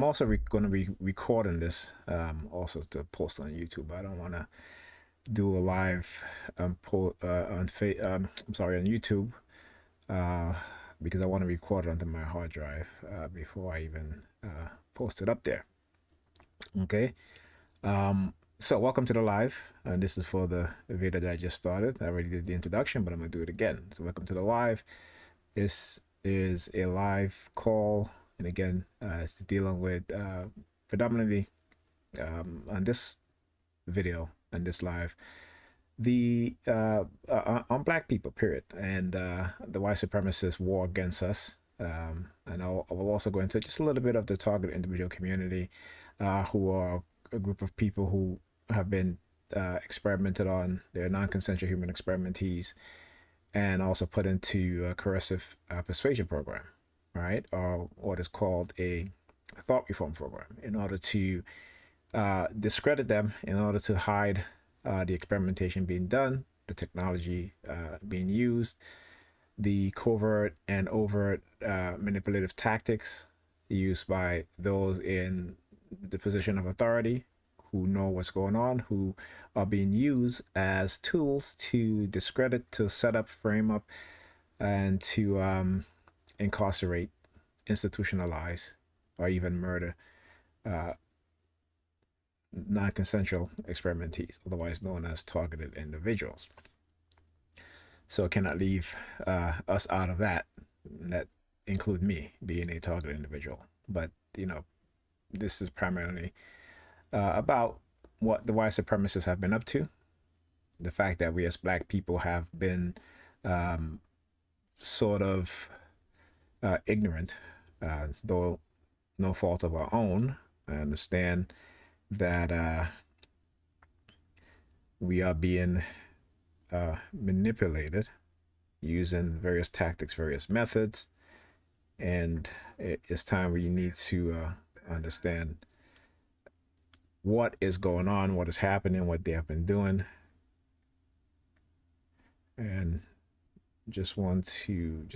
I'm also going to be recording this also to post on YouTube. I don't want to do a live I'm sorry, on YouTube uh, because I want to record it onto my hard drive before I even post it up there. Okay. So welcome to the live. This is for the video that I just started. I already did the introduction, but I'm gonna do it again. So welcome to the live. This is a live call, and again, it's dealing with predominantly on this video and this live the on black people, period, and the white supremacist war against us. And I will also go into just a little bit of the target individual community, who are a group of people who have been experimented on. They're non-consensual human experimentees, and also put into a coercive persuasion program, right? Or what is called a thought reform program, in order to discredit them, in order to hide the experimentation being done, the technology being used, the covert and overt manipulative tactics used by those in the position of authority who know what's going on, who are being used as tools to discredit, to set up, frame up, and to incarcerate, institutionalize, or even murder non-consensual experimentees, otherwise known as targeted individuals. So it cannot leave us out of that. That include me being a targeted individual. But this is primarily about what the white supremacists have been up to. The fact that we as black people have been sort of ignorant, though no fault of our own. I understand that we are being manipulated using various tactics, various methods, and it's time we need to understand what is going on, what is happening, what they have been doing, and just want to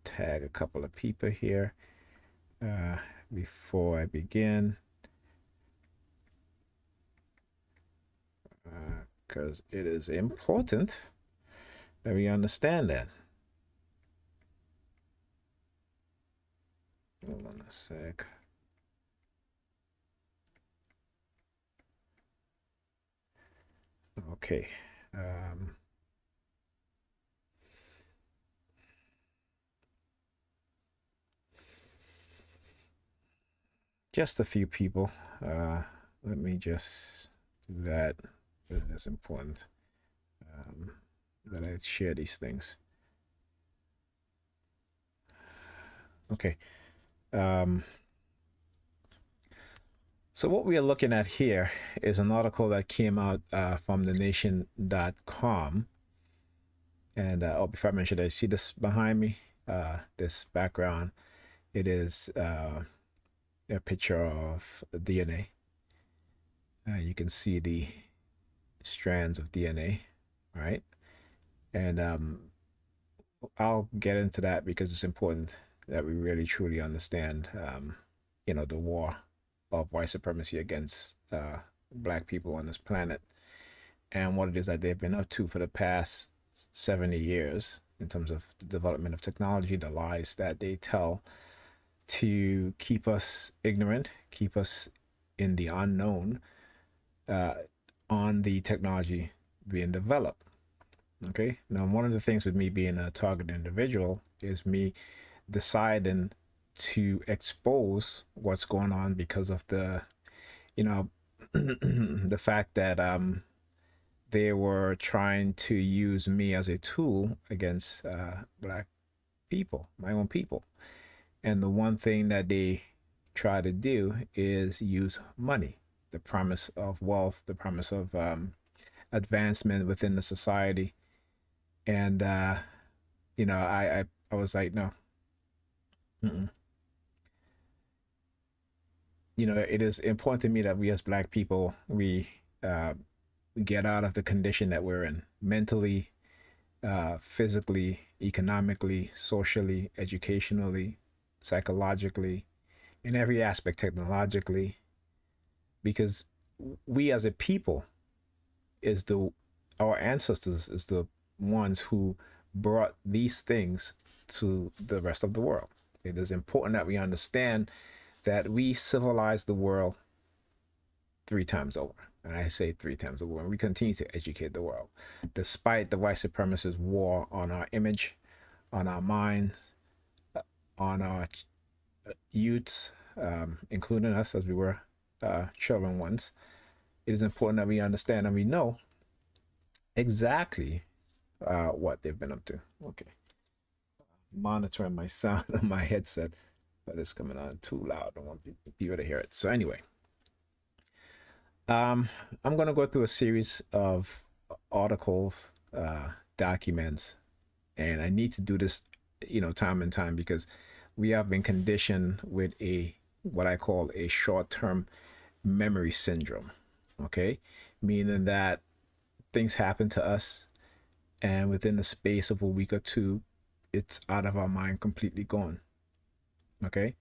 tag a couple of people here before I begin, because it is important that we understand that. Hold on a sec. Okay. Just a few people. Let me just do that. It's important that I share these things. Okay. So what we are looking at here is an article that came out from thenation.com. And before I mention that, see this behind me, this background, it is a picture of DNA. You can see the strands of DNA, right? And I'll get into that because it's important that we really truly understand, the war of white supremacy against black people on this planet, and what it is that they've been up to for the past 70 years in terms of the development of technology, the lies that they tell to keep us ignorant, keep us in the unknown on the technology being developed. Okay. Now, one of the things with me being a target individual is me deciding to expose what's going on because of the, the fact that they were trying to use me as a tool against black people, my own people. And the one thing that they try to do is use money, the promise of wealth, the promise of advancement within the society. And I was like, no. Mm-mm. It is important to me that we as black people, we get out of the condition that we're in, mentally, physically, economically, socially, educationally, psychologically, in every aspect technologically, because we as a people is the our ancestors is the ones who brought these things to the rest of the world. It is important that we understand that we civilized the world 3 times over. And I say 3 times over. And we continue to educate the world, despite the white supremacist war on our image, on our minds, on our youths, including us as we were children once. It is important that we understand and we know exactly what they've been up to. Okay. Monitoring my sound on my headset, but it's coming on too loud. I don't want people to hear it. So anyway, I'm going to go through a series of articles, documents, and I need to do this, time and time, because we have been conditioned with what I call a short-term memory syndrome. Okay, meaning that things happen to us, and within the space of a week or two, it's out of our mind, completely gone. Okay,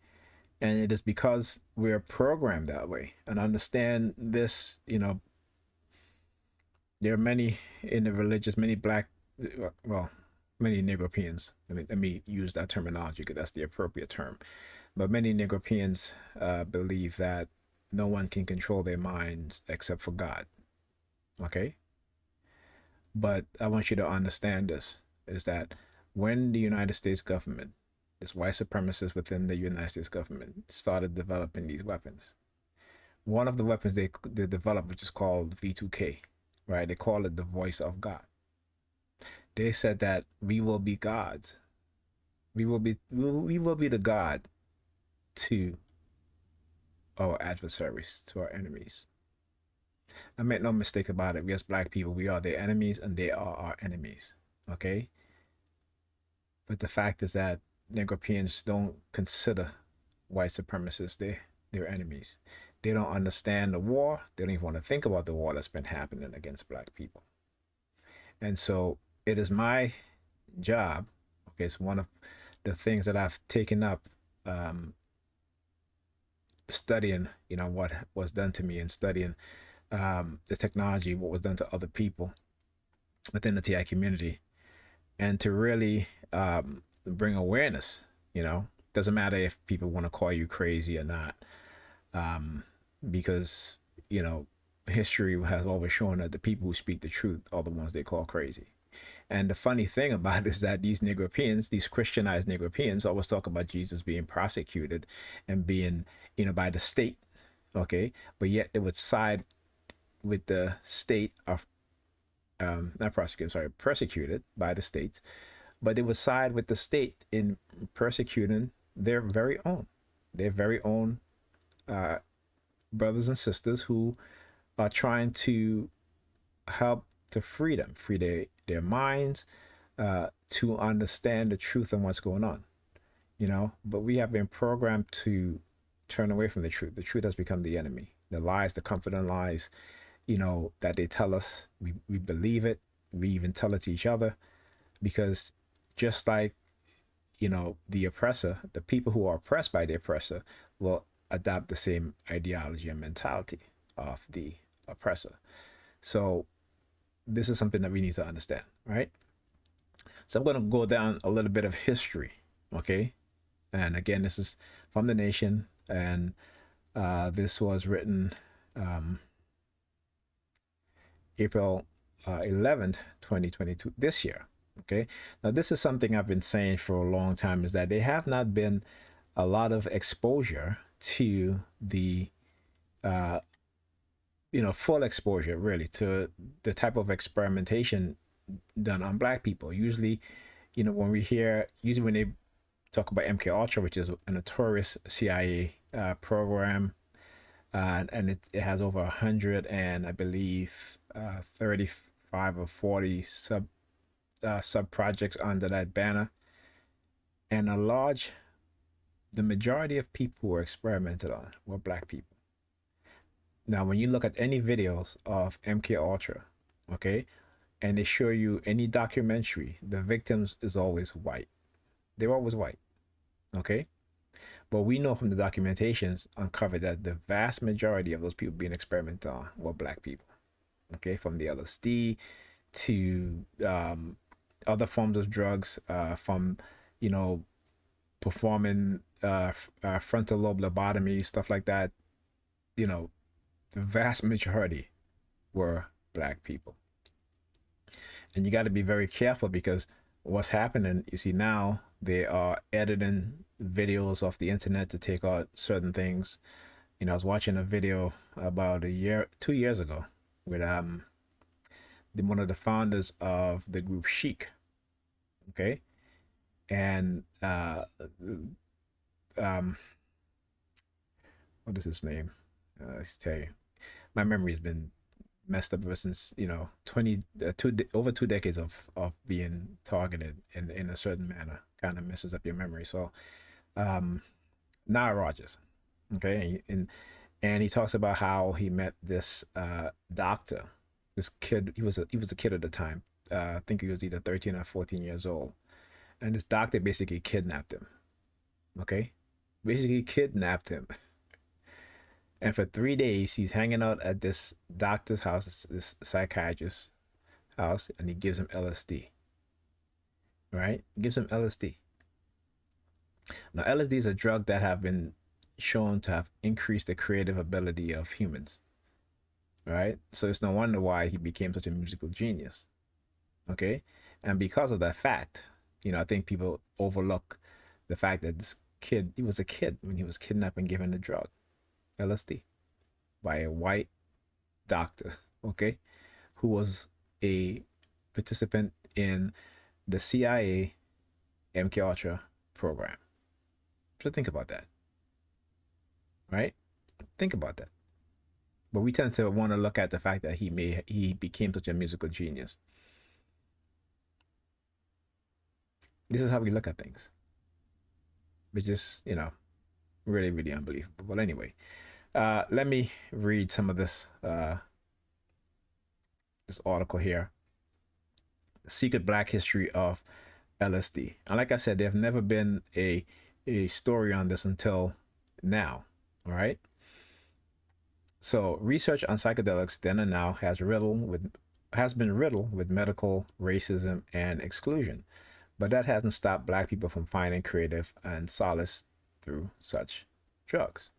and it is because we're programmed that way. And understand this, there are many in the religious, many black, well, many Negropeans. Let me use that terminology because that's the appropriate term. But many Negropeans believe that no one can control their minds except for God. Okay? But I want you to understand this, is that when the United States government, this white supremacists within the United States government, started developing these weapons, one of the weapons they developed, which is called V2K, right? They call it the voice of God. They said that we will be gods. We will be the God to our adversaries, to our enemies. I make no mistake about it. We as black people, we are their enemies and they are our enemies. Okay? But the fact is that Negropeans don't consider white supremacists their enemies. They don't understand the war. They don't even want to think about the war that's been happening against black people. And so it is my job. Okay, it's one of the things that I've taken up, studying, what was done to me, and studying the technology, what was done to other people within the TI community, and to really bring awareness. Doesn't matter if people want to call you crazy or not, because history has always shown that the people who speak the truth are the ones they call crazy. And the funny thing about it is that these Negropeans, these Christianized Negropeans, always talk about Jesus being prosecuted and being, by the state, okay? But yet they would side with the state of, not prosecuted, sorry, persecuted by the state, but they would side with the state in persecuting their very own brothers and sisters who are trying to help to free them, free their minds, to understand the truth and what's going on, But we have been programmed to turn away from the truth. The truth has become the enemy. The lies, the confident lies, that they tell us, we believe it. We even tell it to each other, because just like, the oppressor, the people who are oppressed by the oppressor will adopt the same ideology and mentality of the oppressor. So this is something that we need to understand, right? So I'm going to go down a little bit of history, okay? And again, this is from The Nation, and this was written April 11th, 2022, this year, okay? Now, this is something I've been saying for a long time, is that there have not been a lot of exposure to the full exposure, really, to the type of experimentation done on black people. Usually, when they talk about MK Ultra, which is a notorious CIA program, and it has over 100 and I believe 35 or 40 sub projects under that banner, and the majority of people who were experimented on were black people. Now, when you look at any videos of MK Ultra, okay, and they show you any documentary, the victims is always white. They're always white, okay? But we know from the documentations uncovered that the vast majority of those people being experimented on were black people. Okay, from the LSD to other forms of drugs, from you know performing frontal lobe lobotomy, stuff like that. You know, the vast majority were black people, and you got to be very careful because what's happening, you see now they are editing videos off the internet to take out certain things. I was watching a video about 2 years ago with one of the founders of the group Chic. Okay, and um, what is his name? Let's tell you, my memory has been messed up ever since over 2 decades of being targeted in a certain manner. Kind of messes up your memory. So um, Nile Rodgers, okay, and he talks about how he met this doctor, this kid. He was a kid at the time. I think he was either 13 or 14 years old, and this doctor basically kidnapped him. Okay, basically kidnapped him. And for 3 days, he's hanging out at this doctor's house, this psychiatrist's house, and he gives him LSD. Right? He gives him LSD. Now, LSD is a drug that have been shown to have increased the creative ability of humans. Right? So it's no wonder why he became such a musical genius. Okay? And because of that fact, I think people overlook the fact that this kid, he was a kid when he was kidnapped and given the drug, LSD, by a white doctor, okay, who was a participant in the CIA MK Ultra program. So think about that, right? Think about that. But we tend to want to look at the fact that he became such a musical genius. This is how we look at things, which is really really unbelievable. But anyway, let me read some of this article here. The Secret Black History of LSD. And like I said, there have never been a story on this until now. All right. So research on psychedelics then and now has been riddled with medical racism and exclusion. But that hasn't stopped black people from finding creative and solace through such drugs.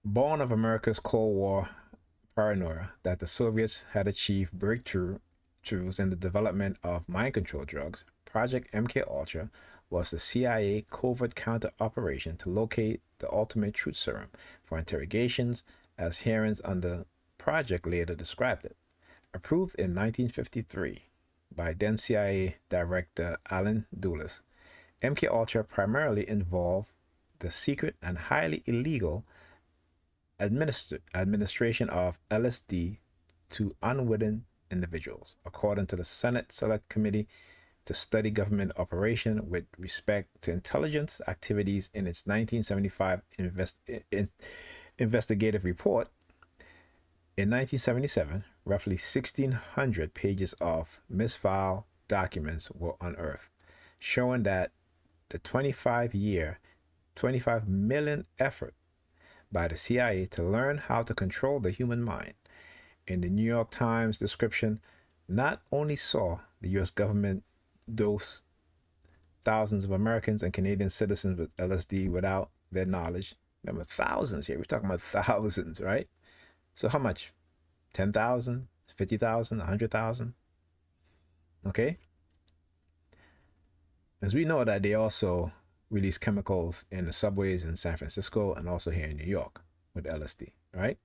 Born of America's Cold War paranoia that the Soviets had achieved breakthroughs in the development of mind control drugs, Project MK Ultra was the CIA covert counter operation to locate the ultimate truth serum for interrogations, as hearings on the project later described it. Approved in 1953 by then CIA Director Allen Dulles, MK Ultra primarily involved the secret and highly illegal administration of LSD to unwitting individuals, according to the Senate Select Committee to Study Government Operation with Respect to Intelligence Activities in its 1975 investigative report. In 1977, roughly 1,600 pages of misfiled documents were unearthed, showing that the 25 million effort by the CIA to learn how to control the human mind. In the New York Times description, not only saw the US government dose thousands of Americans and Canadian citizens with LSD without their knowledge. Remember, thousands here. We're talking about thousands, right? So how much? 10,000, 50,000, 100,000? Okay? As we know that they also release chemicals in the subways in San Francisco and also here in New York with LSD, right?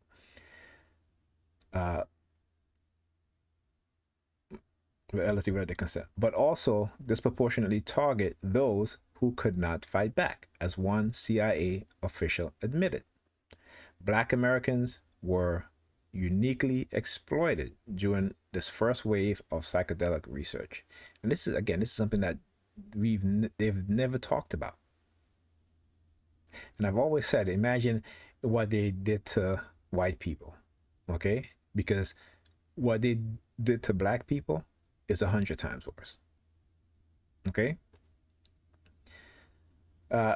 With LSD without their consent, but also disproportionately target those who could not fight back, as one CIA official admitted. Black Americans were uniquely exploited during this first wave of psychedelic research. And this is something that they've never talked about. And I've always said, imagine what they did to white people, okay? Because what they did to black people is 100 times worse. Okay? Uh,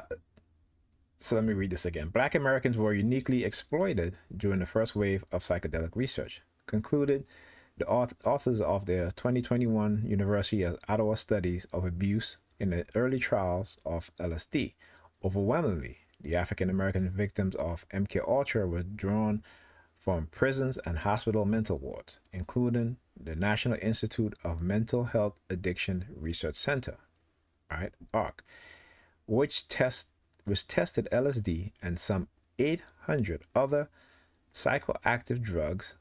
so let me read this again. Black Americans were uniquely exploited during the first wave of psychedelic research, concluded the authors of their 2021 University of Ottawa studies of abuse in the early trials of LSD. Overwhelmingly, the African American victims of MK Ultra were drawn from prisons and hospital mental wards, including the National Institute of Mental Health Addiction Research Center, right, ARC, which tested LSD and some 800 other psychoactive drugs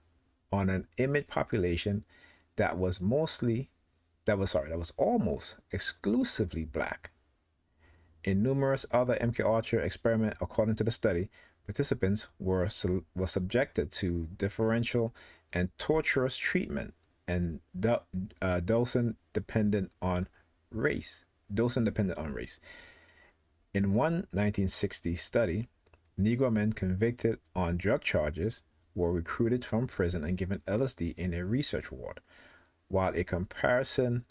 on an image population that was almost exclusively black. In numerous other MK Ultra experiments, according to the study, participants were subjected to differential and torturous treatment and dosing dependent on race. Dosing dependent on race. In one 1960 study, Negro men convicted on drug charges were recruited from prison and given LSD in a research ward, while a comparison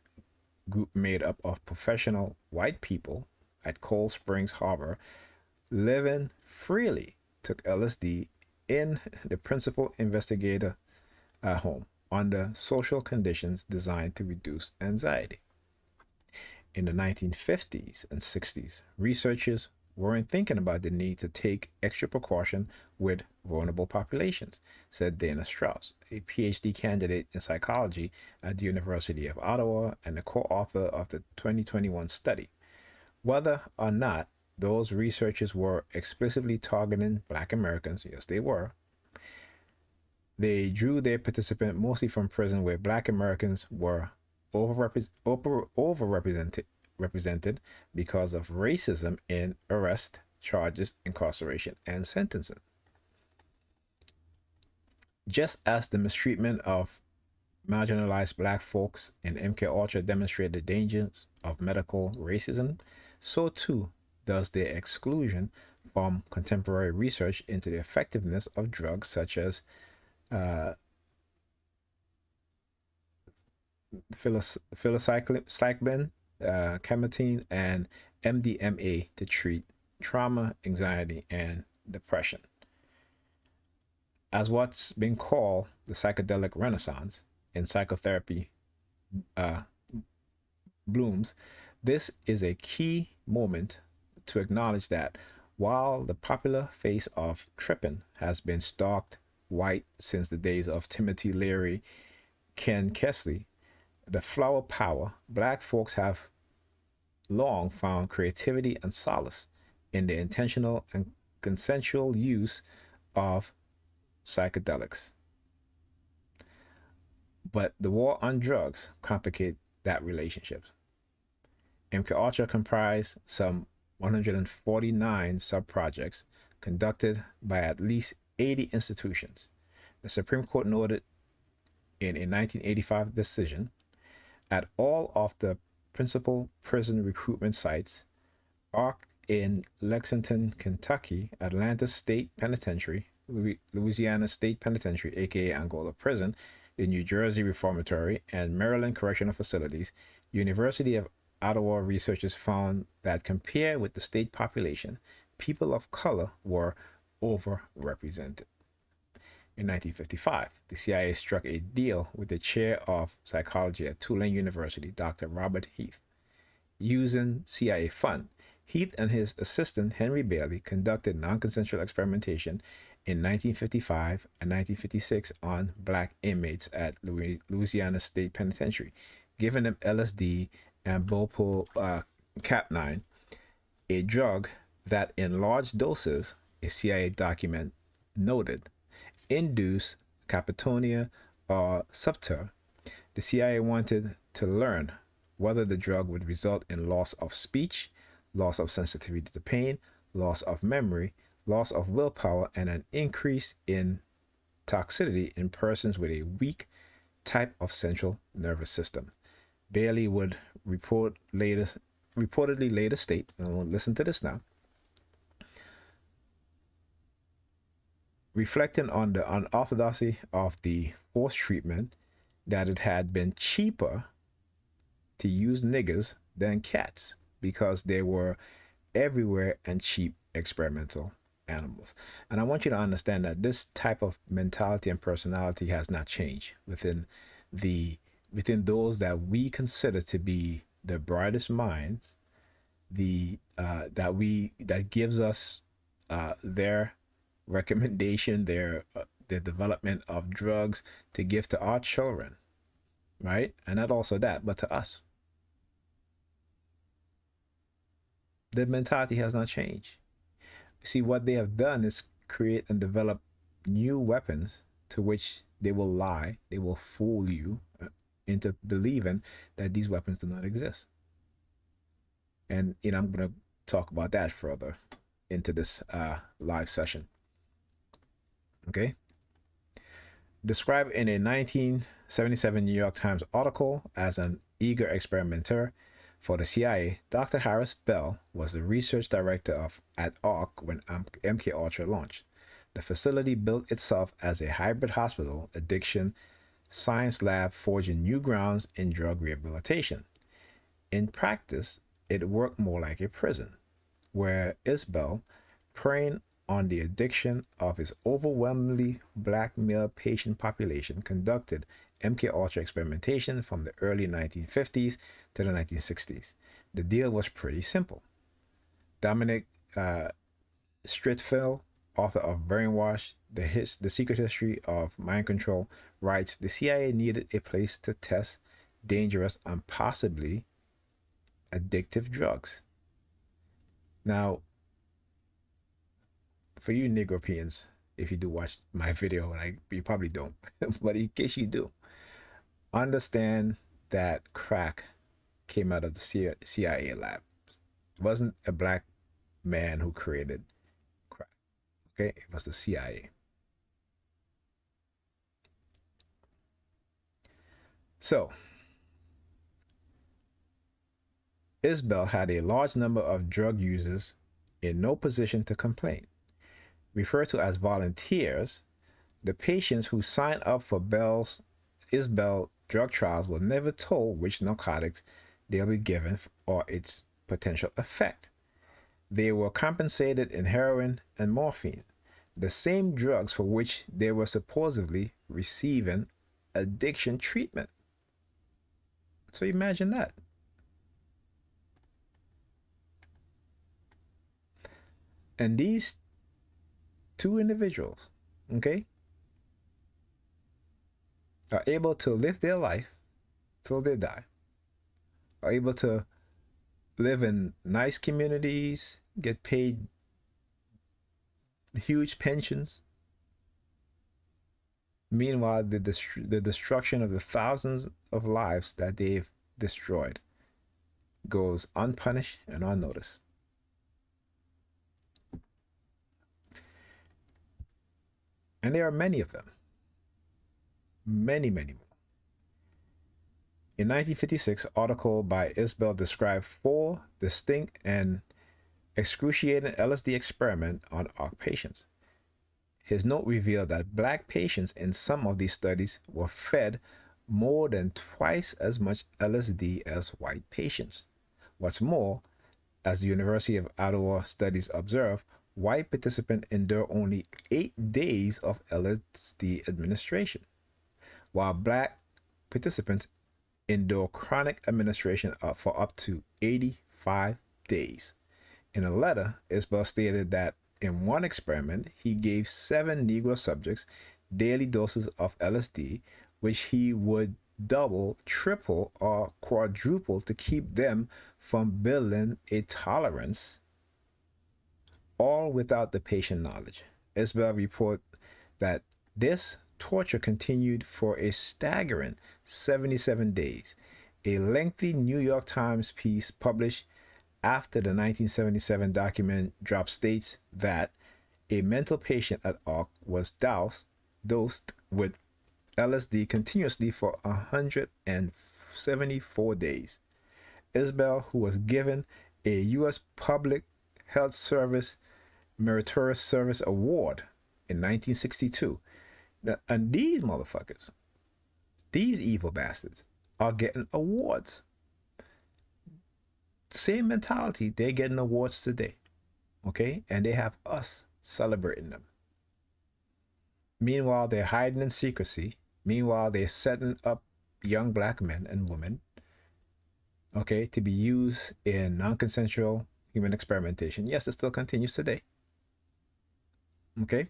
group made up of professional white people at Cold Springs Harbor living freely took LSD in the principal investigator home under social conditions designed to reduce anxiety. In the 1950s and 60s, researchers weren't thinking about the need to take extra precaution with vulnerable populations, said Dana Strauss, a PhD candidate in psychology at the University of Ottawa and the co-author of the 2021 study. Whether or not those researchers were explicitly targeting Black Americans, yes, they were. They drew their participants mostly from prison where Black Americans were overrepresented because of racism in arrest, charges, incarceration, and sentencing. Just as the mistreatment of marginalized black folks in MK Ultra demonstrated the dangers of medical racism, so too does their exclusion from contemporary research into the effectiveness of drugs such as uh, psilocybin, chematine, and MDMA to treat trauma, anxiety, and depression. As what's been called the psychedelic renaissance in psychotherapy uh, blooms, this is a key moment to acknowledge that while the popular face of tripping has been stalked white since the days of Timothy Leary, Ken Kessley, the flower power, black folks have long found creativity and solace in the intentional and consensual use of psychedelics. But the war on drugs complicate that relationship. MK Ultra comprised some 149 sub-projects conducted by at least 80 institutions. The Supreme Court noted in a 1985 decision at all of the principal prison recruitment sites, ARC in Lexington, Kentucky, Atlanta State Penitentiary, Louisiana State Penitentiary, aka Angola Prison, the New Jersey Reformatory, and Maryland Correctional Facilities, University of Ottawa researchers found that compared with the state population, people of color were overrepresented. In 1955, the CIA struck a deal with the chair of psychology at Tulane University, Dr. Robert Heath. Using CIA fund, Heath and his assistant Henry Bailey conducted non-consensual experimentation in 1955 and 1956 on black inmates at Louisiana State Penitentiary, giving them LSD and bullpup-capnine, a drug that in large doses, a CIA document noted, induce capitonia or subter. The CIA wanted to learn whether the drug would result in loss of speech, loss of sensitivity to pain, loss of memory, loss of willpower, and an increase in toxicity in persons with a weak type of central nervous system. Bailey would reportedly later state, and we'll listen to this now, reflecting on the unorthodoxy of the forced treatment, that it had been cheaper to use niggers than cats because they were everywhere and cheap experimental animals. And I want you to understand that this type of mentality and personality has not changed the within those that we consider to be the brightest minds, the that gives us their recommendation, their development of drugs to give to our children, right? And not also that, but to us. The mentality has not changed. See, what they have done is create and develop new weapons to which they will lie, they will fool you into believing that these weapons do not exist. And I'm going to talk about that further into this live session. Okay. Described in a 1977 New York Times article as an eager experimenter for the CIA, Dr. Harris Bell was the research director at ARC when MK Ultra launched. The facility built itself as a hybrid hospital addiction science lab, forging new grounds in drug rehabilitation. In practice, it worked more like a prison, where Isbell, preying on the addiction of his overwhelmingly black male patient population, conducted MKUltra experimentation from the early 1950s to the 1960s. The deal was pretty simple. Dominic Stritfeld, author of Brainwash, the Secret History of Mind Control, writes, the CIA needed a place to test dangerous and possibly addictive drugs. Now, for you Negropeans, if you do watch my video, like you probably don't, but in case you do, understand that crack came out of the CIA lab. It wasn't a black man who created crack. Okay, it was the CIA. So, Isbell had a large number of drug users in no position to complain. Referred to as volunteers, the patients who signed up for Isbell drug trials were never told which narcotics they'll be given or its potential effect. They were compensated in heroin and morphine, the same drugs for which they were supposedly receiving addiction treatment. So imagine that. And these two individuals, okay, are able to live their life till they die, are able to live in nice communities, get paid huge pensions. Meanwhile, the destruction of the thousands of lives that they've destroyed goes unpunished and unnoticed. And there are many of them. Many, many more. In 1956, an article by Isbell described 4 distinct and excruciating LSD experiments on ARC patients. His note revealed that black patients in some of these studies were fed more than twice as much LSD as white patients. What's more, as the University of Ottawa studies observe, white participants endure only 8 days of LSD administration, while black participants endure chronic administration for up to 85 days. In a letter, Isbell stated that in one experiment, he gave 7 Negro subjects daily doses of LSD, which he would double, triple, or quadruple to keep them from building a tolerance, all without the patient knowledge. Isbell reported that this torture continued for a staggering 77 days. A lengthy New York Times piece published after the 1977 document dropped states that a mental patient at ARC was dosed with LSD continuously for 174 days. Isbell, who was given a U.S. Public Health Service Meritorious Service Award in 1962. And these motherfuckers, these evil bastards, are getting awards. same mentality. They're getting awards today, okay? And they have us celebrating them. Meanwhile, they're hiding in secrecy. Meanwhile, they're setting up young black men and women, okay, to be used in non-consensual human experimentation. Yes, it still continues today, okay?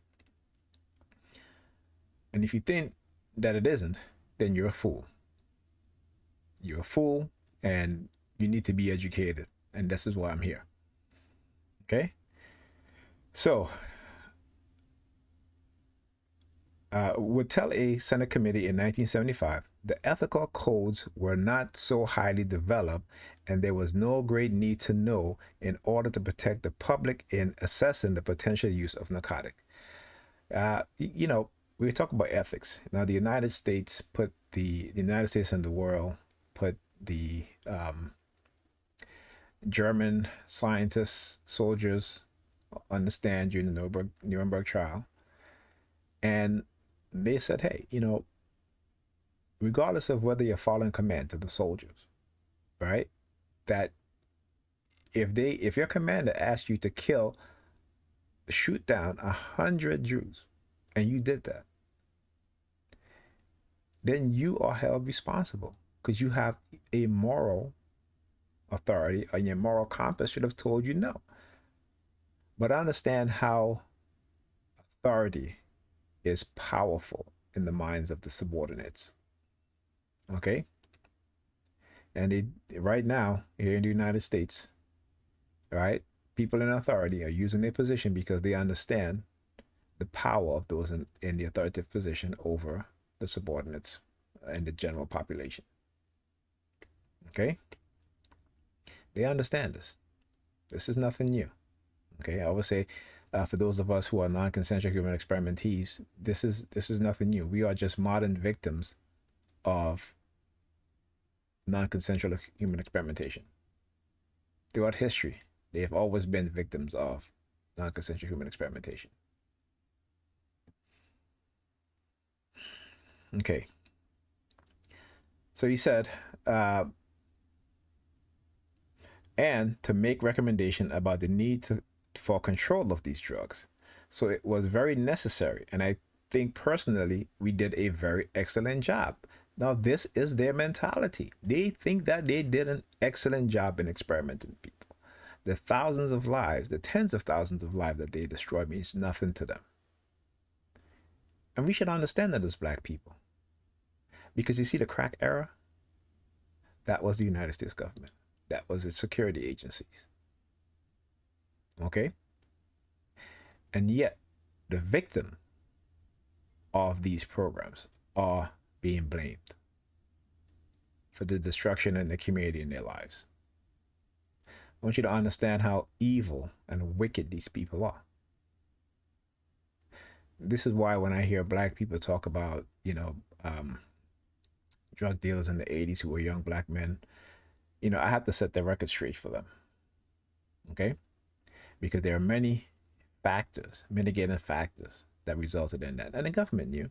And if you think that it isn't, then you're a fool. You're a fool, and you need to be educated. And this is why I'm here, okay? So, would tell a Senate committee in 1975 the ethical codes were not so highly developed and there was no great need to know in order to protect the public in assessing the potential use of narcotic. You know, we talk about ethics. Now, the United States put the United States and the world put the German scientists, soldiers on the stand during the Nuremberg trial. And they said, hey, you know, regardless of whether you're following command to the soldiers, right? That if your commander asked you to shoot down 100 Jews, and you did that, then you are held responsible because you have a moral authority, and your moral compass should have told you no. But I understand how authority is powerful in the minds of the subordinates. Okay? And right now, here in the United States, right, people in authority are using their position because they understand the power of those in the authoritative position over the subordinates and the general population. Okay? They understand this. This is nothing new. Okay? I would say for those of us who are non-consensual human experimentees, this is nothing new. We are just modern victims of non-consensual human experimentation. Throughout history, they have always been victims of non-consensual human experimentation. Okay. So he said, and to make recommendation about the need for control of these drugs. So it was very necessary. And I think personally, we did a very excellent job. Now, this is their mentality. They think that they did an excellent job in experimenting people. The thousands of lives, the tens of thousands of lives that they destroyed means nothing to them. And we should understand that as black people. Because you see, the crack era, that was the United States government. That was its security agencies. Okay? And yet, the victim of these programs are being blamed for the destruction and the community in their lives. I want you to understand how evil and wicked these people are. This is why when I hear black people talk about, drug dealers in the 80s who were young black men, I have to set the record straight for them. Okay? Because there are many factors, mitigating factors that resulted in that. And the government knew.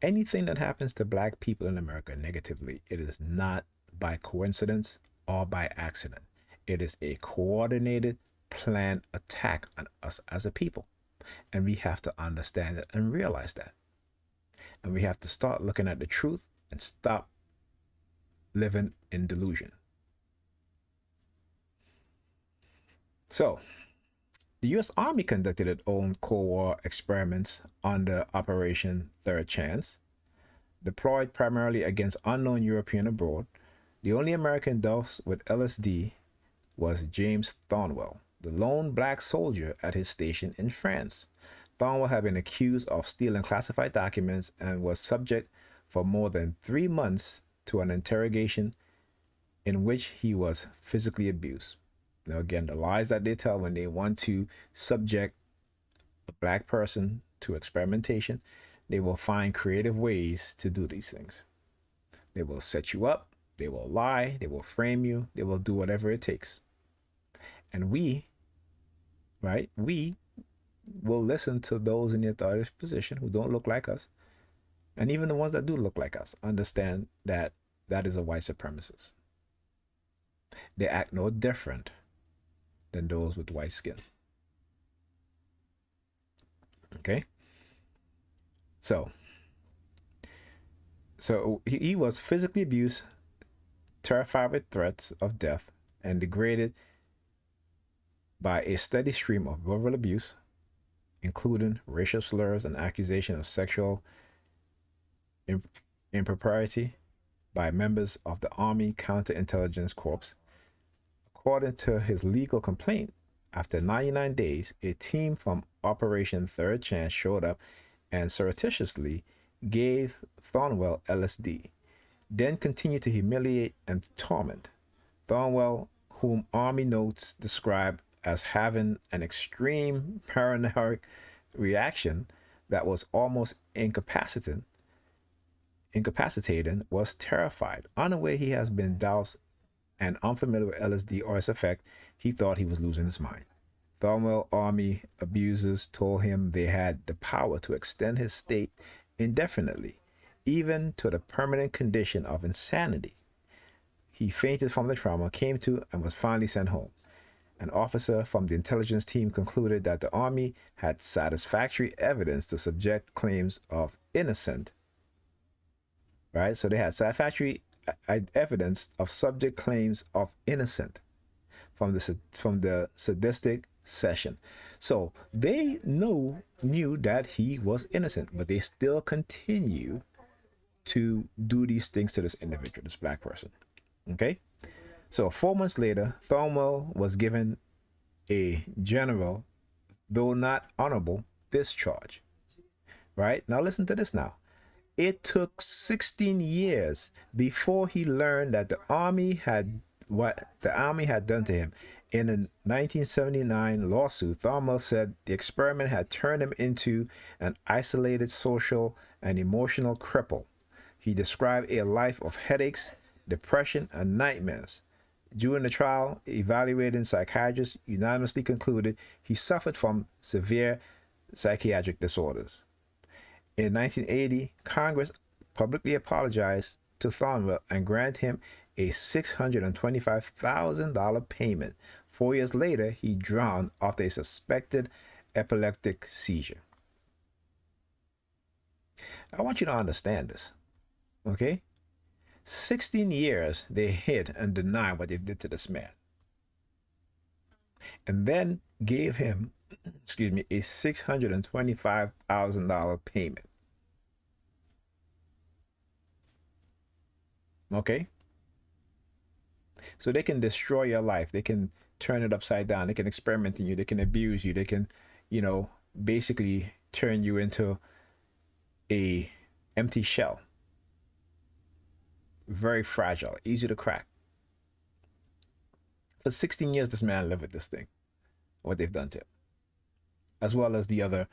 Anything that happens to black people in America negatively, it is not by coincidence or by accident. It is a coordinated, planned attack on us as a people. And we have to understand it and realize that. And we have to start looking at the truth and stop living in delusion. So, the U.S. Army conducted its own Cold War experiments under Operation Third Chance. Deployed primarily against unknown European abroad, the only American dosed with LSD was James Thornwell, the lone black soldier at his station in France. Thornwell had been accused of stealing classified documents and was subject for more than 3 months to an interrogation in which he was physically abused. Now, again, the lies that they tell when they want to subject a black person to experimentation, they will find creative ways to do these things. They will set you up, they will lie, they will frame you, they will do whatever it takes. And we will listen to those in the authoritative position who don't look like us. And even the ones that do look like us understand that that is a white supremacist. They act no different than those with white skin. Okay? So, he was physically abused, terrified with threats of death, and degraded by a steady stream of verbal abuse, including racial slurs and accusation of sexual impropriety by members of the Army Counterintelligence Corps. According to his legal complaint, after 99 days, a team from Operation Third Chance showed up and surreptitiously gave Thornwell LSD, then continued to humiliate and torment. Thornwell, whom Army notes describe as having an extreme paranoid reaction that was almost incapacitating, was terrified. Unaware he has been doused and unfamiliar with LSD or its effect, he thought he was losing his mind. Thornwell Army abusers told him they had the power to extend his state indefinitely, even to the permanent condition of insanity. He fainted from the trauma, came to, and was finally sent home. An officer from the intelligence team concluded that the Army had satisfactory evidence to subject claims of innocent. Right? So they had satisfactory evidence of subject claims of innocent from the sadistic session. So they knew that he was innocent, but they still continue to do these things to this individual, this black person. Okay? So 4 months later, Thornwell was given a general, though not honorable, discharge. Right? Now listen to this now. It took 16 years before he learned that the Army had done to him. In a 1979 lawsuit, Thornwell said the experiment had turned him into an isolated social and emotional cripple. He described a life of headaches, depression, and nightmares. During the trial, evaluating psychiatrists unanimously concluded he suffered from severe psychiatric disorders. In 1980, Congress publicly apologized to Thornwell and granted him a $625,000 payment. 4 years later, he drowned after a suspected epileptic seizure. I want you to understand this, okay? 16 years they hid and denied what they did to this man. And then gave him, a $625,000 payment. Okay? So they can destroy your life. They can turn it upside down. They can experiment in you. They can abuse you. They can, basically turn you into a empty shell. Very fragile, easy to crack. For 16 years, this man lived with this thing, what they've done to him, as well as the other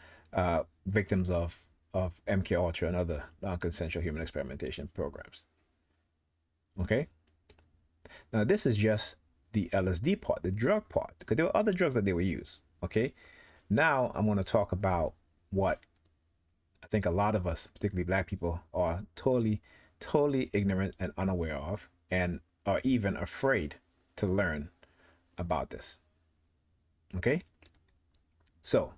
victims of MK Ultra and other non-consensual human experimentation programs. Okay? Now, this is just the LSD part, the drug part, because there were other drugs that they would use. Okay? Now, I'm going to talk about what I think a lot of us, particularly black people, are totally ignorant and unaware of, and are even afraid to learn about this. Okay? So,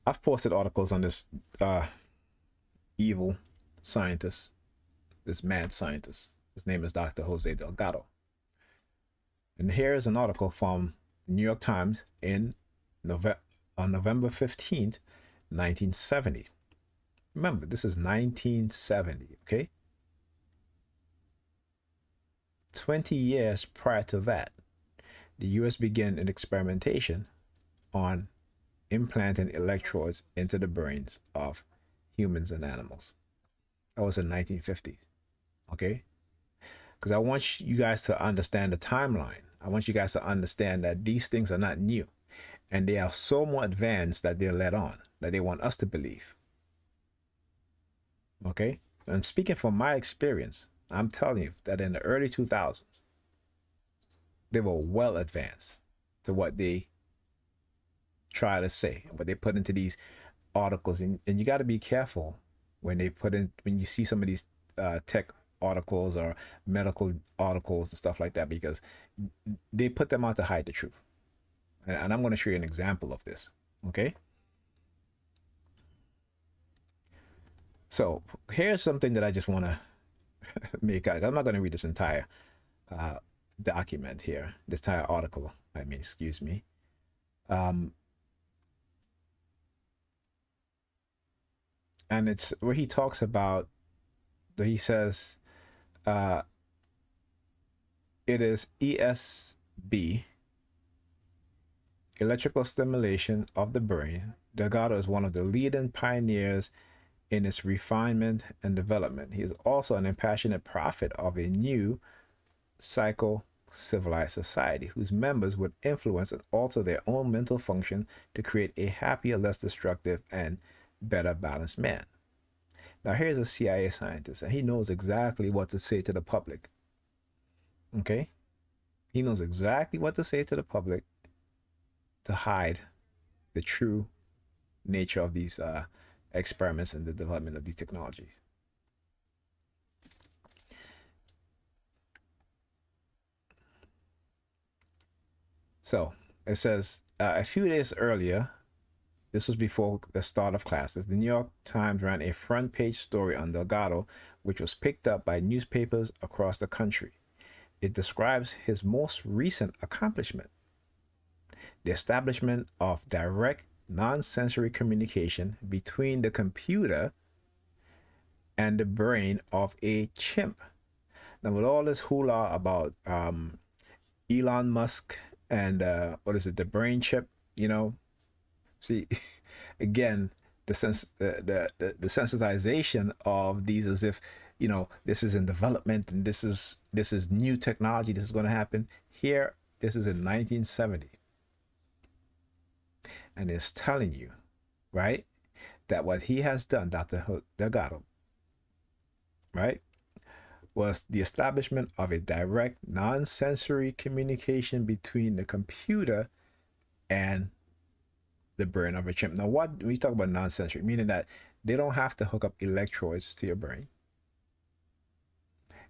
I've posted articles on this evil scientist, this mad scientist. His name is Dr. Jose Delgado. And here's an article from the New York Times on November 15th, 1970. Remember, this is 1970, okay? 20 years prior to that, the US began an experimentation on implanting electrodes into the brains of humans and animals. That was in 1950s, okay? Because I want you guys to understand the timeline. I want you guys to understand that these things are not new, and they are so more advanced that they're led on, that they want us to believe. Okay? And speaking from my experience, I'm telling you that in the early 2000s, they were well advanced to what they try to say, what they put into these articles. And you got to be careful when you see some of these tech articles or medical articles and stuff like that, because they put them out to hide the truth. And I'm going to show you an example of this. Okay. So here's something that I just want to make out. I'm not going to read this entire uh, document here, this entire article. I mean, excuse me. And it's where he talks about, he says, uh, it is ESB, electrical stimulation of the brain. Delgado is one of the leading pioneers in its refinement and development. He is also an impassioned prophet of a new psycho-civilized society whose members would influence and alter their own mental function to create a happier, less destructive, and better balanced man. Now, here's a CIA scientist, and he knows exactly what to say to the public. Okay? He knows exactly what to say to the public to hide the true nature of these experiments and the development of these technologies. So it says a few days earlier, this was before the start of classes, the New York Times ran a front page story on Delgado, which was picked up by newspapers across the country. It describes his most recent accomplishment, the establishment of direct non-sensory communication between the computer and the brain of a chimp. Now, with all this hula about Elon Musk and what is it, the brain chip, see, again, the sensitization of these as if, this is in development and this is new technology, this is going to happen. Here, this is in 1970. And it's telling you, right, that what he has done, Dr. Delgado, right, was the establishment of a direct non-sensory communication between the computer and the brain of a chimp. Now, when you talk about non-sensory, meaning that they don't have to hook up electrodes to your brain.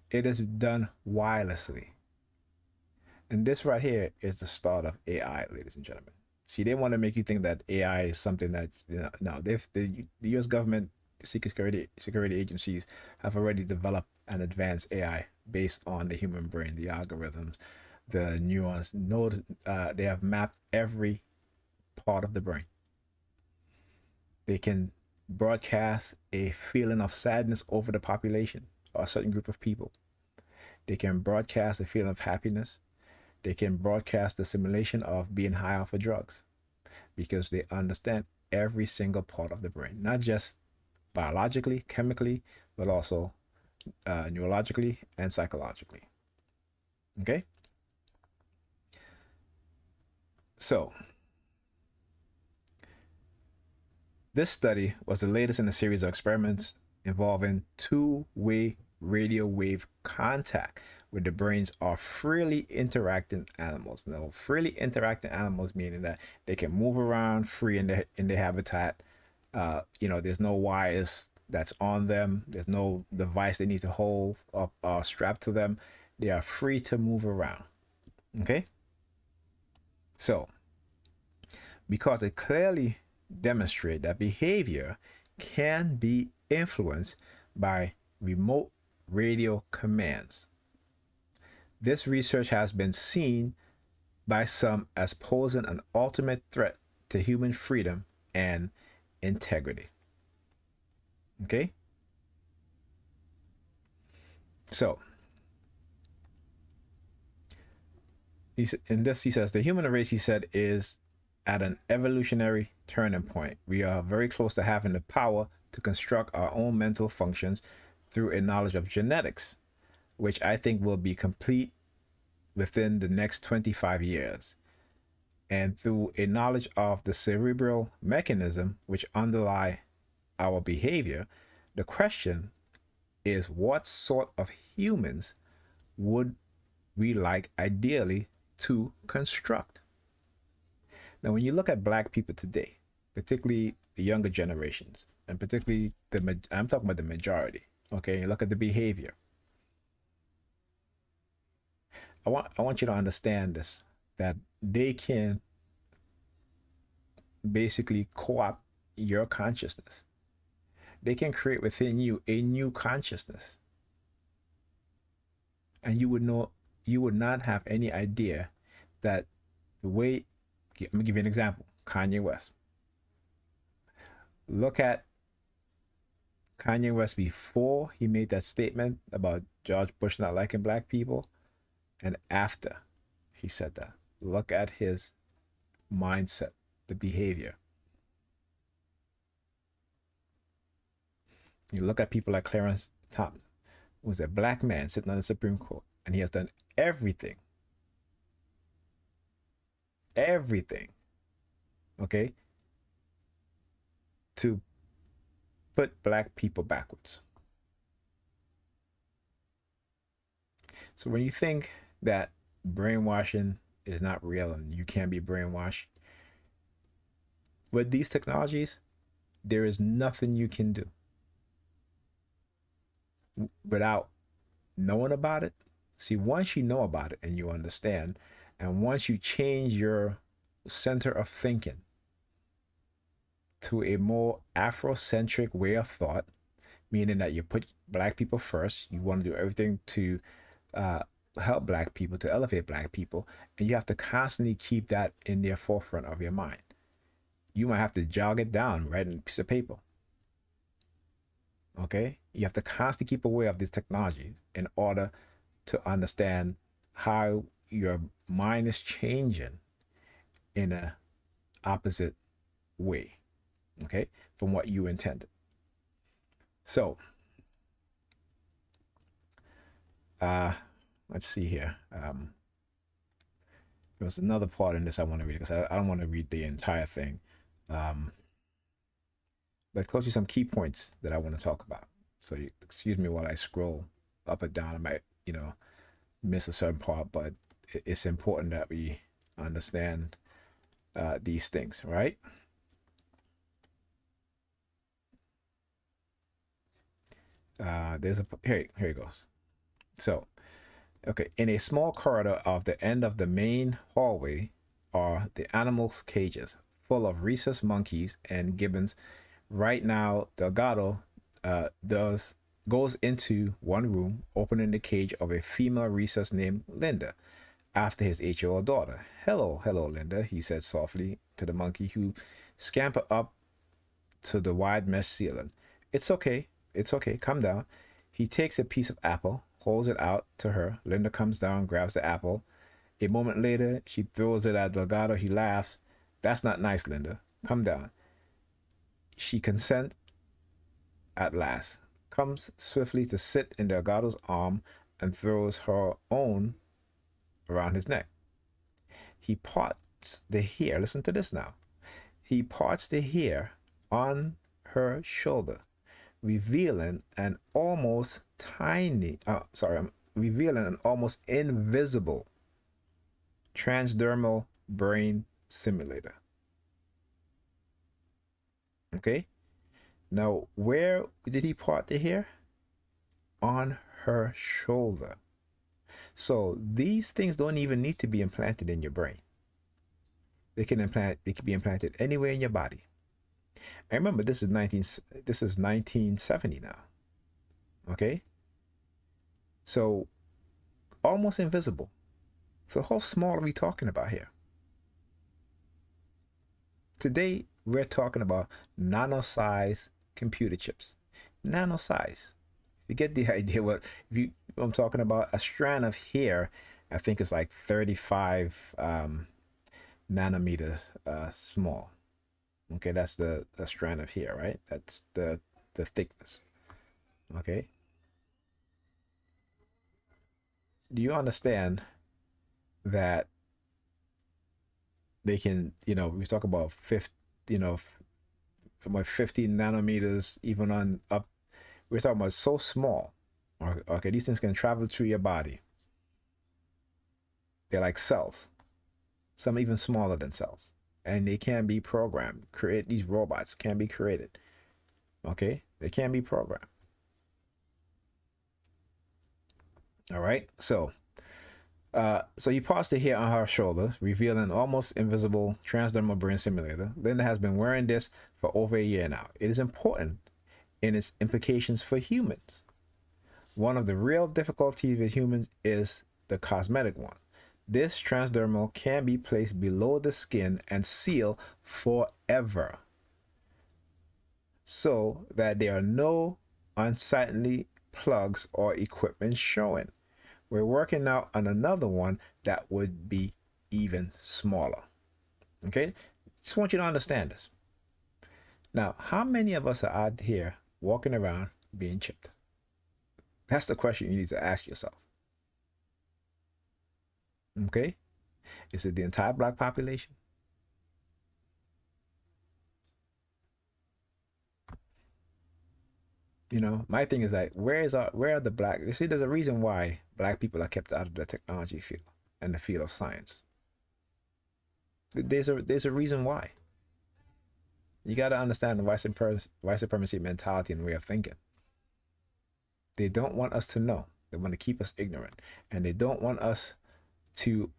It is done wirelessly. And this right here is the start of AI, ladies and gentlemen. See, they want to make you think that AI is something that, no, the U.S. government, security agencies have already developed an advanced AI based on the human brain, the algorithms, the neurons. They have mapped every part of the brain. They can broadcast a feeling of sadness over the population or a certain group of people. They can broadcast a feeling of happiness. They can broadcast the simulation of being high off of drugs because they understand every single part of the brain, not just biologically, chemically, but also neurologically and psychologically. Okay? So, this study was the latest in a series of experiments involving two-way radio wave contact with the brains of freely interacting animals. Now, freely interacting animals meaning that they can move around free in their habitat. There's no wires that's on them. There's no device they need to hold up or strap to them. They are free to move around. Okay? So, because it clearly demonstrates that behavior can be influenced by remote radio commands. This research has been seen by some as posing an ultimate threat to human freedom and integrity. Okay? So, in this, he says, the human race, he said, is at an evolutionary turning point. We are very close to having the power to construct our own mental functions through a knowledge of genetics, which I think will be complete within the next 25 years, and through a knowledge of the cerebral mechanism which underlie our behavior. The question is, what sort of humans would we like ideally to construct? Now, when you look at Black people today, particularly the younger generations, and particularly I'm talking about the majority, okay, you look at the behavior. I want you to understand this, that they can basically co-opt your consciousness. They can create within you a new consciousness, and you would not have any idea that the way. I'm gonna give you an example. Kanye West. Look at Kanye West before he made that statement about George Bush not liking black people, and after he said that. Look at his mindset, the behavior. You look at people like Clarence Thomas, who was a black man sitting on the Supreme Court, and he has done everything, everything, okay, to put black people backwards. So when you think that brainwashing is not real and you can't be brainwashed, with these technologies, there is nothing you can do without knowing about it. See, once you know about it and you understand, and once you change your center of thinking to a more Afrocentric way of thought, meaning that you put black people first, you want to do everything to uh, help black people, to elevate black people, and you have to constantly keep that in the forefront of your mind. You might have to jog it down, write in a piece of paper. Okay? You have to constantly keep aware of these technologies in order to understand how your mind is changing in a opposite way, okay, from what you intended. So, let's see here. There was another part in this I want to read because I don't want to read the entire thing. But close to some key points that I want to talk about. So, excuse me while I scroll up and down. I might, miss a certain part, but it's important that we understand these things, right? There's a here it goes. So, okay, in a small corridor off the end of the main hallway are the animals' cages full of rhesus monkeys and gibbons. Right now, Delgado does goes into one room, opening the cage of a female rhesus named Linda, after his 8-year-old daughter. Hello, hello, Linda, he said softly to the monkey, who scampered up to the wide mesh ceiling. It's okay, come down. He takes a piece of apple, holds it out to her. Linda comes down, grabs the apple. A moment later, she throws it at Delgado. He laughs. That's not nice, Linda. Come down. She consents at last, comes swiftly to sit in Delgado's arm and throws her own around his neck. He parts the hair. Listen to this now. He parts the hair on her shoulder, revealing an almost revealing an almost invisible transdermal brain simulator. Okay? Now, where did he part the hair? On her shoulder. So these things don't even need to be implanted in your brain. They can be implanted anywhere in your body. I remember this is 1970 now. Okay? So almost invisible. So how small are we talking about here? Today we're talking about nano-size computer chips. Nano-size. You get the idea what I'm talking about? A strand of hair, I think it's like 35 nanometers small. Okay, that's the strand of hair, right? That's the thickness. Okay. Do you understand that they can, we talk about 50, from like 15 nanometers, even on up, we're talking about so small. Okay, these things can travel through your body. They're like cells, some even smaller than cells, and they can be programmed. These robots can be created. Okay, they can be programmed. All right, so So you paused the hair on her shoulder, revealing an almost invisible transdermal brain simulator. Linda has been wearing this for over a year now. It is important in its implications for humans. One of the real difficulties with humans is the cosmetic one. This transdermal can be placed below the skin and sealed forever so that there are no unsightly plugs or equipment showing. We're working now on another one that would be even smaller. Okay? Just want you to understand this. Now, how many of us are out here walking around being chipped? That's the question you need to ask yourself. Okay? Is it the entire black population? You know, my thing is like, where are the black? You see, there's a reason why black people are kept out of the technology field and the field of science. There's a reason why. You got to understand the white supremacy mentality and way of thinking. They don't want us to know. They want to keep us ignorant, and they don't want us to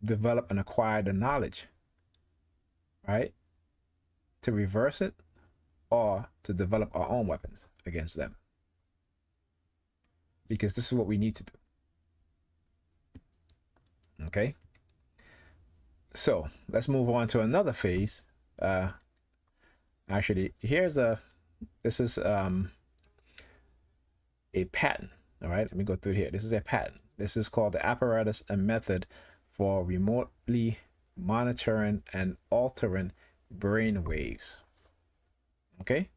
develop and acquire the knowledge, right, to reverse it or to develop our own weapons against them. Because this is what we need to do. Okay? So let's move on to another phase. Actually, this is a patent. All right, let me go through here. This is a patent. This is called the apparatus and method for remotely monitoring and altering brain waves. Okay.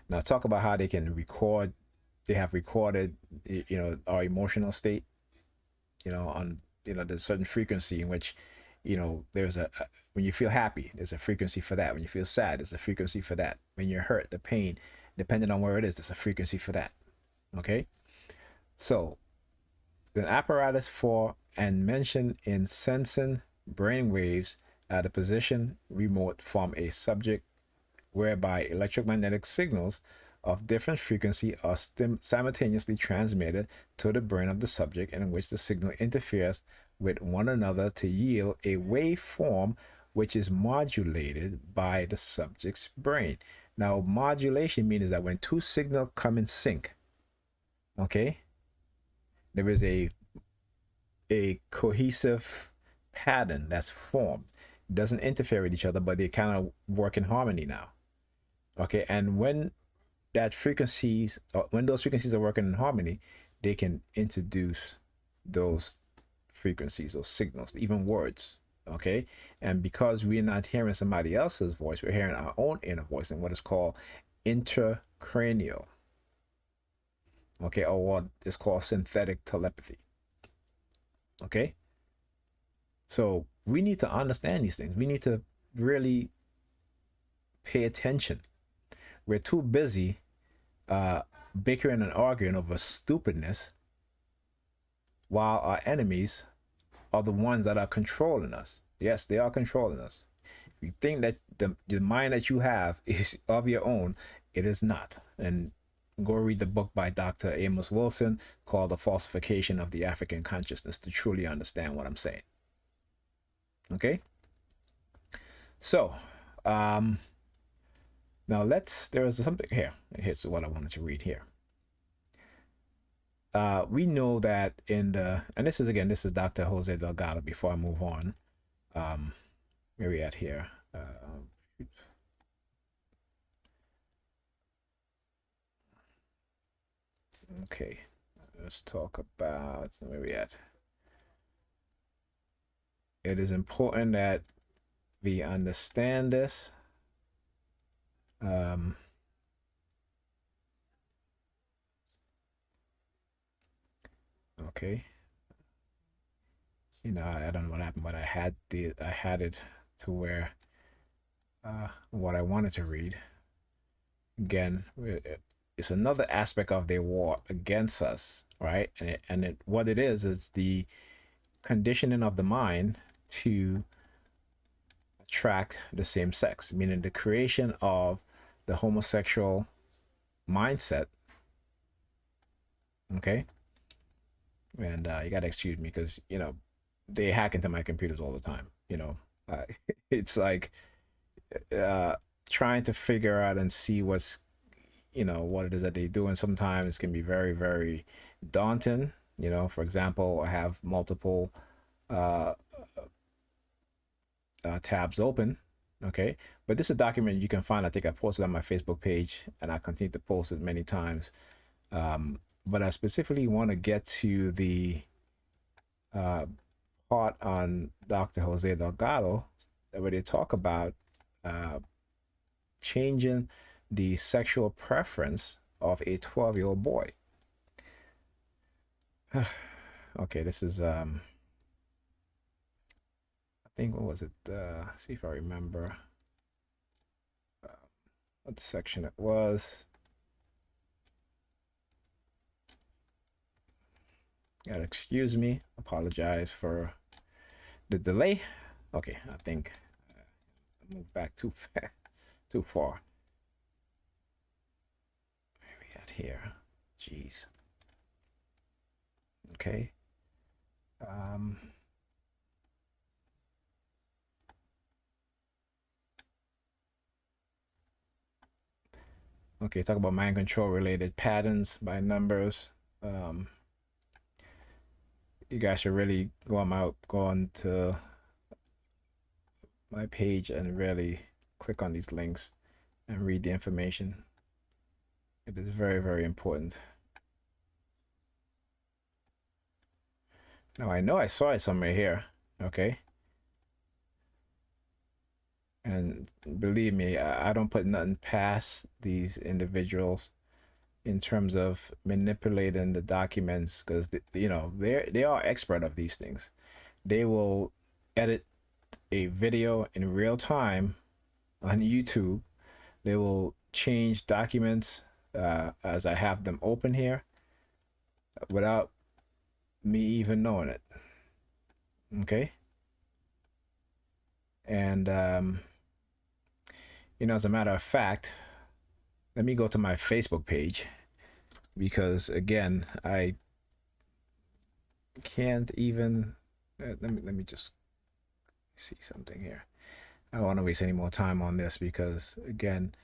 Now talk about how they can record. They have recorded, our emotional state. On there's a certain frequency in which, there's when you feel happy, there's a frequency for that. When you feel sad, there's a frequency for that. When you're hurt, the pain, depending on where it is, there's a frequency for that. Okay. So the apparatus for and mentioned in sensing brain waves at a position remote from a subject whereby electromagnetic signals of different frequency are simultaneously transmitted to the brain of the subject, in which the signal interferes with one another to yield a waveform which is modulated by the subject's brain. Now, modulation means that when two signals come in sync, okay, there is a cohesive pattern that's formed. It doesn't interfere with each other, but they kind of work in harmony now. Okay, and when those frequencies are working in harmony, they can introduce those frequencies, those signals, even words. Okay, and because we're not hearing somebody else's voice, we're hearing our own inner voice in what is called intracranial. Okay, or what is called synthetic telepathy. Okay, so we need to understand these things. We need to really pay attention. We're too busy bickering and arguing over stupidness, while our enemies are the ones that are controlling us. Yes, they are controlling us. If you think that the mind that you have is of your own, it is not. And go read the book by Dr. Amos Wilson called The Falsification of the African Consciousness to truly understand what I'm saying. Okay? So, now there is something here. Here's what I wanted to read here. We know that and this is Dr. Jose Delgado. Before I move on, where we at here? Okay, let's talk about where we at. It is important that we understand this. Okay. I don't know what happened, but I had it to where what I wanted to read. Again, it's another aspect of their war against us, right? And what it is the conditioning of the mind to attract the same sex, meaning the creation of the homosexual mindset. Okay. and you gotta excuse me because they hack into my computers all the time. Uh, it's like uh, trying to figure out and see what it is that they do, and sometimes can be very, very daunting. For example, I have multiple uh, tabs open. Okay, but this is a document you can find. I think I posted on my Facebook page, and I continue to post it many times. But I specifically want to get to the uh, part on Dr. Jose Delgado where they talk about uh, changing the sexual preference of a 12-year-old boy. Okay, this is I think, what was it? See if I remember uh, what section it was. Gotta excuse me. Apologize for the delay. Okay, I think I moved back too fast, too far. Where we at here? Jeez. Okay. Um, okay, talk about mind control related patterns by numbers. Um, you guys should really go on to my page and really click on these links and read the information. It is very, very important. Now, I know I saw it somewhere here, okay? And believe me, I don't put nothing past these individuals in terms of manipulating the documents because they are expert of these things. They will edit a video in real time on YouTube. They will change documents as I have them open here without me even knowing it. Okay. And as a matter of fact, let me go to my Facebook page because again, I can't even. Let me just see something here. I don't want to waste any more time on this because again,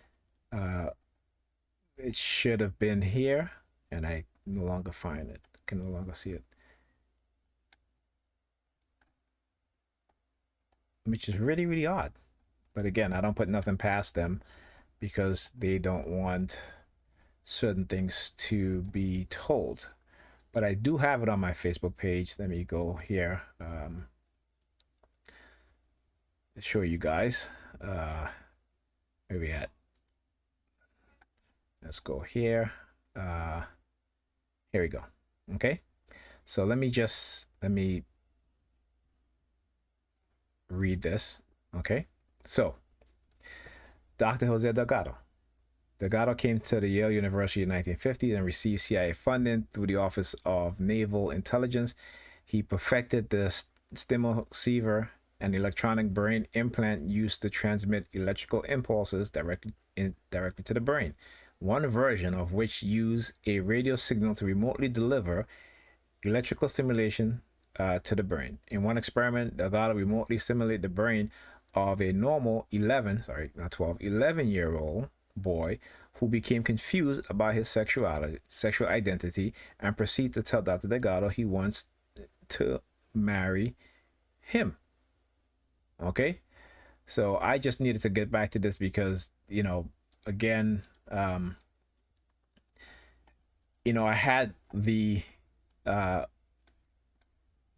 uh, it should have been here, and I no longer find it. Can no longer see it, which is really, really odd. But again, I don't put nothing past them because they don't want certain things to be told. But I do have it on my Facebook page. Let me go here. Show you guys. Where we at? Let's go here. Here we go. Okay. So let me read this. Okay. So Dr. Jose Delgado. Delgado came to the Yale University in 1950 and received CIA funding through the Office of Naval Intelligence. He perfected the stimuloceiver, an electronic brain implant used to transmit electrical impulses directly to the brain. One version of which used a radio signal to remotely deliver electrical stimulation to the brain. In one experiment, Delgado remotely stimulated the brain of a normal 11-year-old boy who became confused about his sexual identity and proceeded to tell Dr. Delgado he wants to marry him. Okay? So I just needed to get back to this because, again, I had the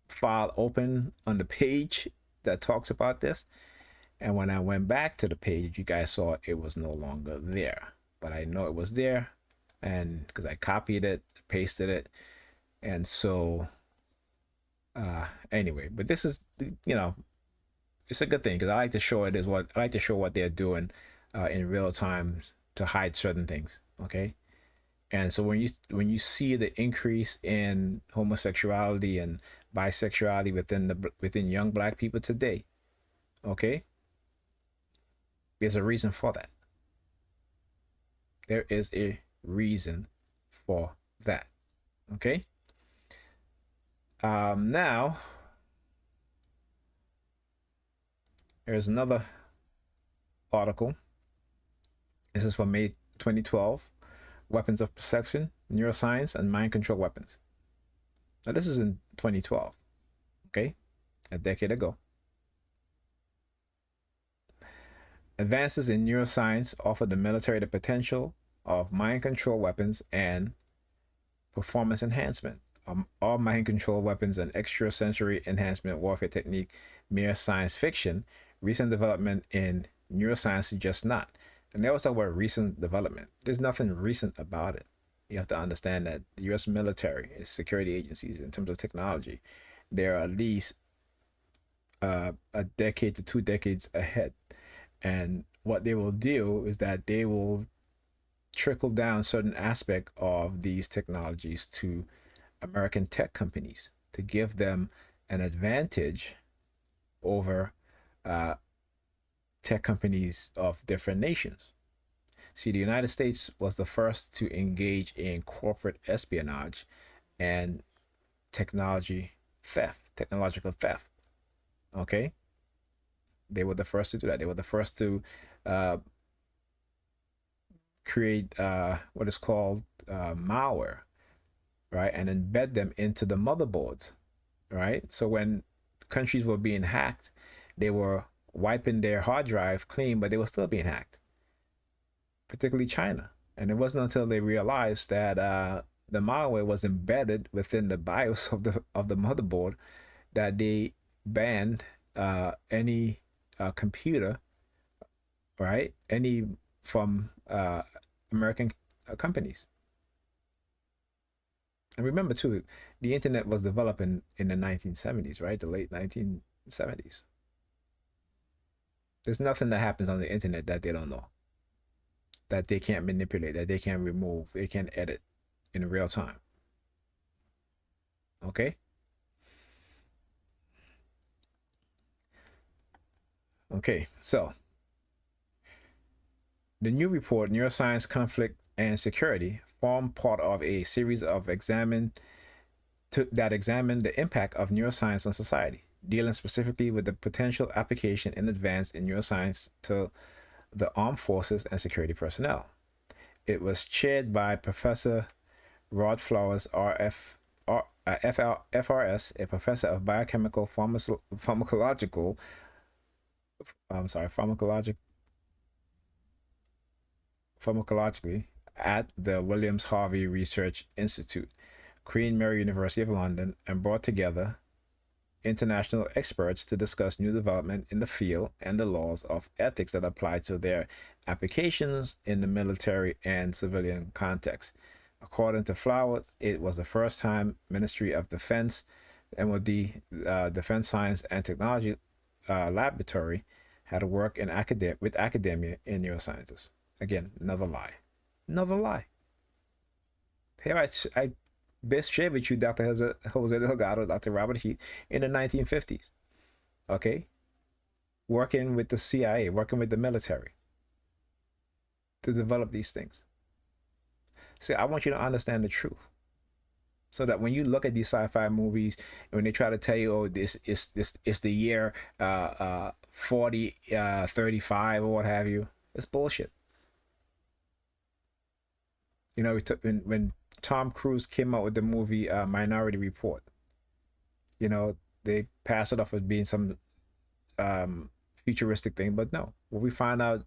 file open on the page that talks about this. And when I went back to the page, you guys saw it was no longer there. But I know it was there, and because I copied it, pasted it. And so anyway, but this is it's a good thing because I like to show what they're doing in real time to hide certain things. Okay. And so when you see the increase in homosexuality and bisexuality within young black people today, okay, there's a reason for that. There is a reason for that. Okay. Now, here's another article. This is from May 2012. Weapons of perception, neuroscience, and mind control weapons. Now, this is in 2012. Okay, a decade ago. Advances in neuroscience offer the military the potential of mind control weapons and performance enhancement. All mind control weapons and extrasensory enhancement warfare technique mere science fiction. Recent development in neuroscience suggests not. And they always talk about recent development. There's nothing recent about it. You have to understand that the U.S. military, its security agencies, in terms of technology, they're at least a decade to 2 decades ahead. And what they will do is that they will trickle down certain aspect of these technologies to American tech companies to give them an advantage over tech companies of different nations. See, the United States was the first to engage in corporate espionage and technological theft. Okay? They were the first to do that. They were the first to uh, create what is called malware, right? And embed them into the motherboards, right? So when countries were being hacked, they were wiping their hard drive clean, but they were still being hacked, particularly China. And it wasn't until they realized that the malware was embedded within the BIOS of the motherboard that they banned any computer, right? Any from American companies. And remember too, the internet was developing in the 1970s, right? The late 1970s. There's nothing that happens on the internet that they don't know, that they can't manipulate, that they can't remove, they can't edit in real time. Okay? Okay, so the new report, Neuroscience, Conflict, and Security, formed part of a series of that examine the impact of neuroscience on society, dealing specifically with the potential application in advance in neuroscience to the armed forces and security personnel. It was chaired by Professor Rod Flowers, FRS, a professor of biochemical pharmacological, pharmacologically at the Williams Harvey Research Institute, Queen Mary University of London, and brought together international experts to discuss new development in the field and the laws of ethics that apply to their applications in the military and civilian context. According to Flowers, it was the first time Ministry of Defense, MOD, Defense Science and Technology Laboratory, had to work with academia in neurosciences. Again, another lie. Another lie. Here I best share with you Dr. Jose Delgado, Dr. Robert Heath in the 1950s. Okay? Working with the CIA, working with the military to develop these things. See, I want you to understand the truth. So that when you look at these sci-fi movies, and when they try to tell you, oh, this is the year 35 or what have you, it's bullshit. You know, when Tom Cruise came out with the movie Minority Report, you know, they pass it off as being some futuristic thing, but no. What we find out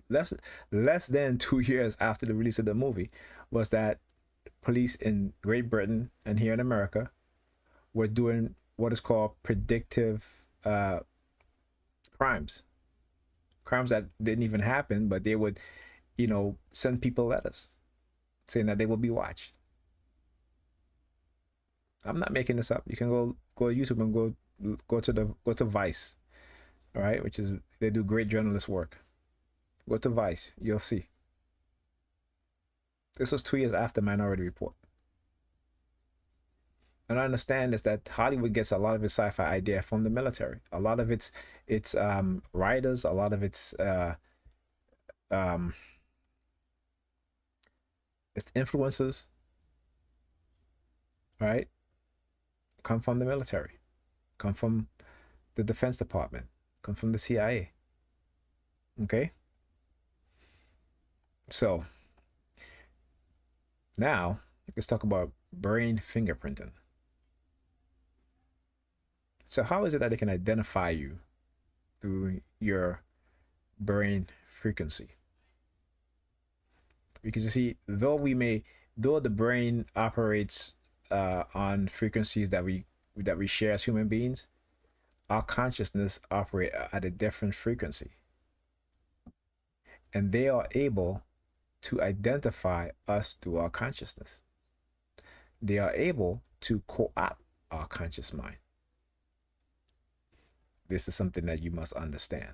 less than 2 years after the release of the movie was that police in Great Britain and here in America were doing what is called predictive crimes that didn't even happen, but they would, you know, send people letters saying that they will be watched. I'm not making this up. You can go to YouTube and go to Vice, all right, which is, they do great journalist work. Go to Vice, you'll see. This was 2 years after Minority Report. And I understand is that Hollywood gets a lot of its sci-fi idea from the military. A lot of its writers, a lot of its influences, right, come from the military, come from the Defense Department, come from the CIA. Okay? So now let's talk about brain fingerprinting. So how is it that they can identify you through your brain frequency? Because you see, though the brain operates on frequencies that we share as human beings, our consciousness operate at a different frequency, and they are able to identify us through our consciousness. They are able to co-opt our conscious mind. This is something that you must understand.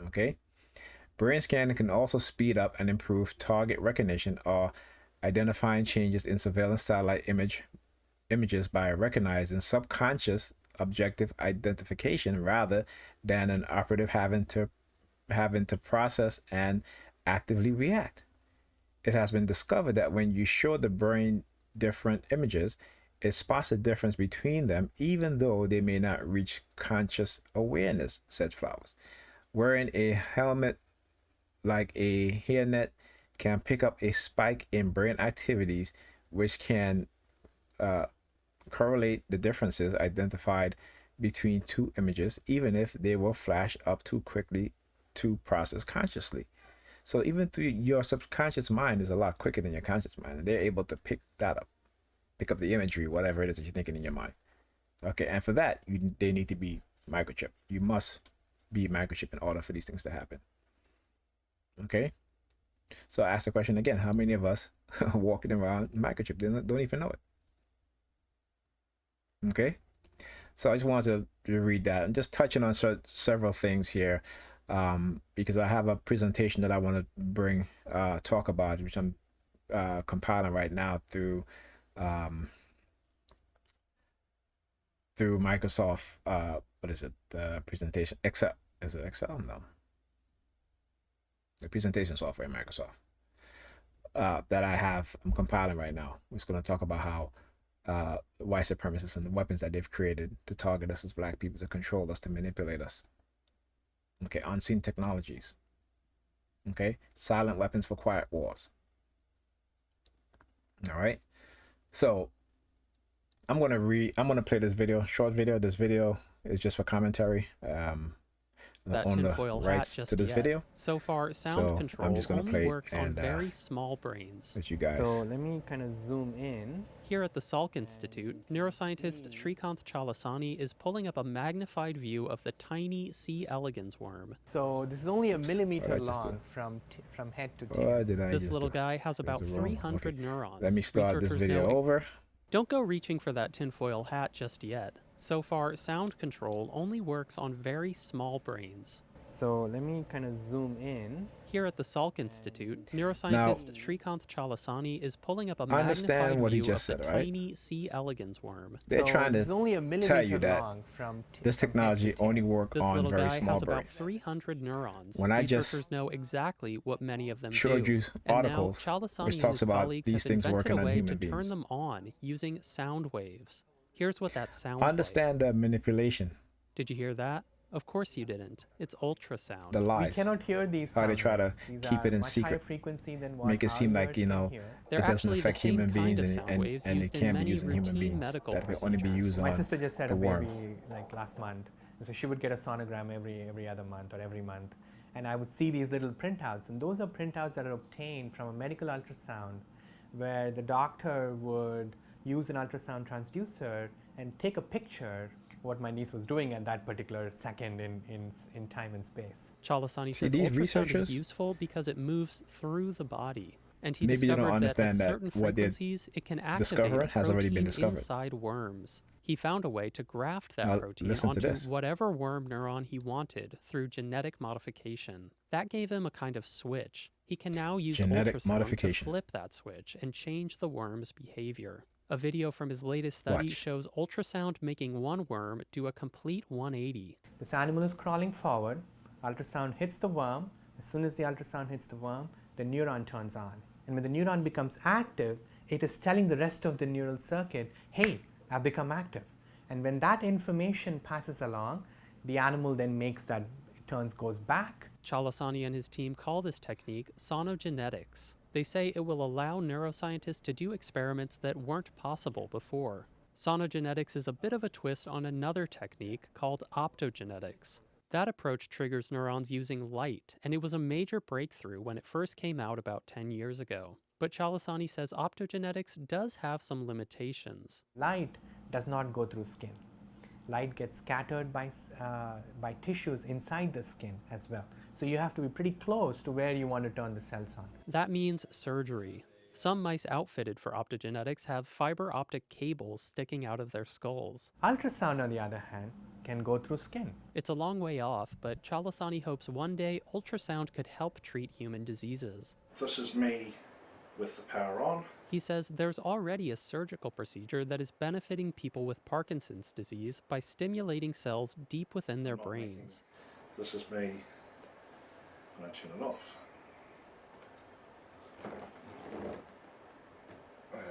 Okay? Brain scanning can also speed up and improve target recognition or identifying changes in surveillance satellite images by recognizing subconscious objective identification rather than an operative having to process and actively react. It has been discovered that when you show the brain different images, it spots the difference between them, even though they may not reach conscious awareness, said Flowers. Wearing a helmet like a hairnet can pick up a spike in brain activities, which can correlate the differences identified between two images, even if they will flash up too quickly to process consciously. So even through your subconscious mind is a lot quicker than your conscious mind, and they're able to pick that up, pick up the imagery, whatever it is that you're thinking in your mind. Okay, and for that, they need to be microchipped. You must be microchipped in order for these things to happen. Okay, so I ask the question again: how many of us are walking around microchipped? They don't even know it. Okay, so I just wanted to read that. I'm just touching on several things here, because I have a presentation that I want to bring talk about, which I'm compiling right now through Microsoft. What is it? The presentation Excel. Is it Excel? No. The presentation software in Microsoft that I'm compiling right now. We're just going to talk about how white supremacists and the weapons that they've created to target us as black people, to control us, to manipulate us. Okay, unseen technologies. Okay, silent weapons for quiet wars. All right, so I'm gonna play this video, short video. This video is just for commentary. That on the tinfoil rights hat to this video. So far, sound control I'm just gonna only play works on very small brains. With you guys. So let me kind of zoom in. Here at the Salk Institute, neuroscientist Srikanth Chalasani is pulling up a magnified view of the tiny C. elegans worm. So this is only a millimeter long from head to tail. This little guy has about 300 neurons. Let me start this video over. Don't go reaching for that tinfoil hat just yet. So far, sound control only works on very small brains. So let me kind of zoom in. Here at the Salk Institute, neuroscientist Srikanth Chalasani is pulling up a magnified view of the tiny C. elegans worm. They're trying to tell you that this technology only works on very small brains. This little guy has about 300 neurons. When I Researchers know exactly what many of them showed do. you articles which talks about these things working on human beings. Turn them on using sound waves. Here's what that sounds like. Understand the manipulation. Did you hear that? Of course you didn't. It's ultrasound. The lies. We cannot hear these. How they try to keep it in secret. Make it seem like, you know, it doesn't affect human beings and it can be used in human beings. That will only be used on my sister just had a baby like last month. So she would get a sonogram every other month or every month. And I would see these little printouts. And those are printouts that are obtained from a medical ultrasound where the doctor would use an ultrasound transducer and take a picture what my niece was doing at that particular second in time and space. Chalasani says ultrasound is useful because it moves through the body. And he discovered that at certain frequencies, it can activate a protein inside worms. He found a way to graft that protein onto whatever worm neuron he wanted through genetic modification. That gave him a kind of switch. He can now use ultrasound to flip that switch and change the worm's behavior. A video from his latest study shows ultrasound making one worm do a complete 180. This animal is crawling forward, ultrasound hits the worm. As soon as the ultrasound hits the worm, the neuron turns on. And when the neuron becomes active, it is telling the rest of the neural circuit, hey, have become active. And when that information passes along, the animal then goes back. Chalasani and his team call this technique sonogenetics. They say it will allow neuroscientists to do experiments that weren't possible before. Sonogenetics is a bit of a twist on another technique called optogenetics. That approach triggers neurons using light, and it was a major breakthrough when it first came out about 10 years ago. But Chalasani says optogenetics does have some limitations. Light does not go through skin. Light gets scattered by tissues inside the skin as well. So you have to be pretty close to where you want to turn the cells on. That means surgery. Some mice outfitted for optogenetics have fiber optic cables sticking out of their skulls. Ultrasound, on the other hand, can go through skin. It's a long way off, but Chalasani hopes one day ultrasound could help treat human diseases. This is me with the power on. He says there's already a surgical procedure that is benefiting people with Parkinson's disease by stimulating cells deep within their brains. This is me when I turn it off.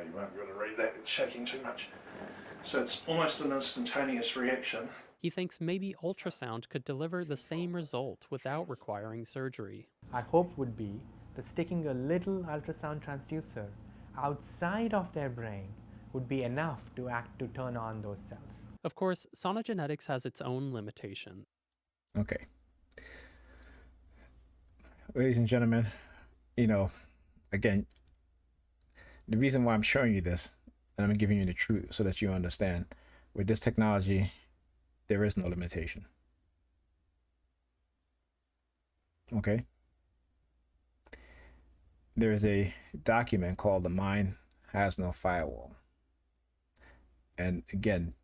You won't be able to read that, it's shaking too much. So it's almost an instantaneous reaction. He thinks maybe ultrasound could deliver the same result without requiring surgery. Our hope would be that sticking a little ultrasound transducer outside of their brain would be enough to turn on those cells. Of course, sonogenetics has its own limitations. Okay. Ladies and gentlemen, again, the reason why I'm showing you this, and I'm giving you the truth so that you understand, with this technology, there is no limitation. Okay? There is a document called The Mind Has No Firewall. And again,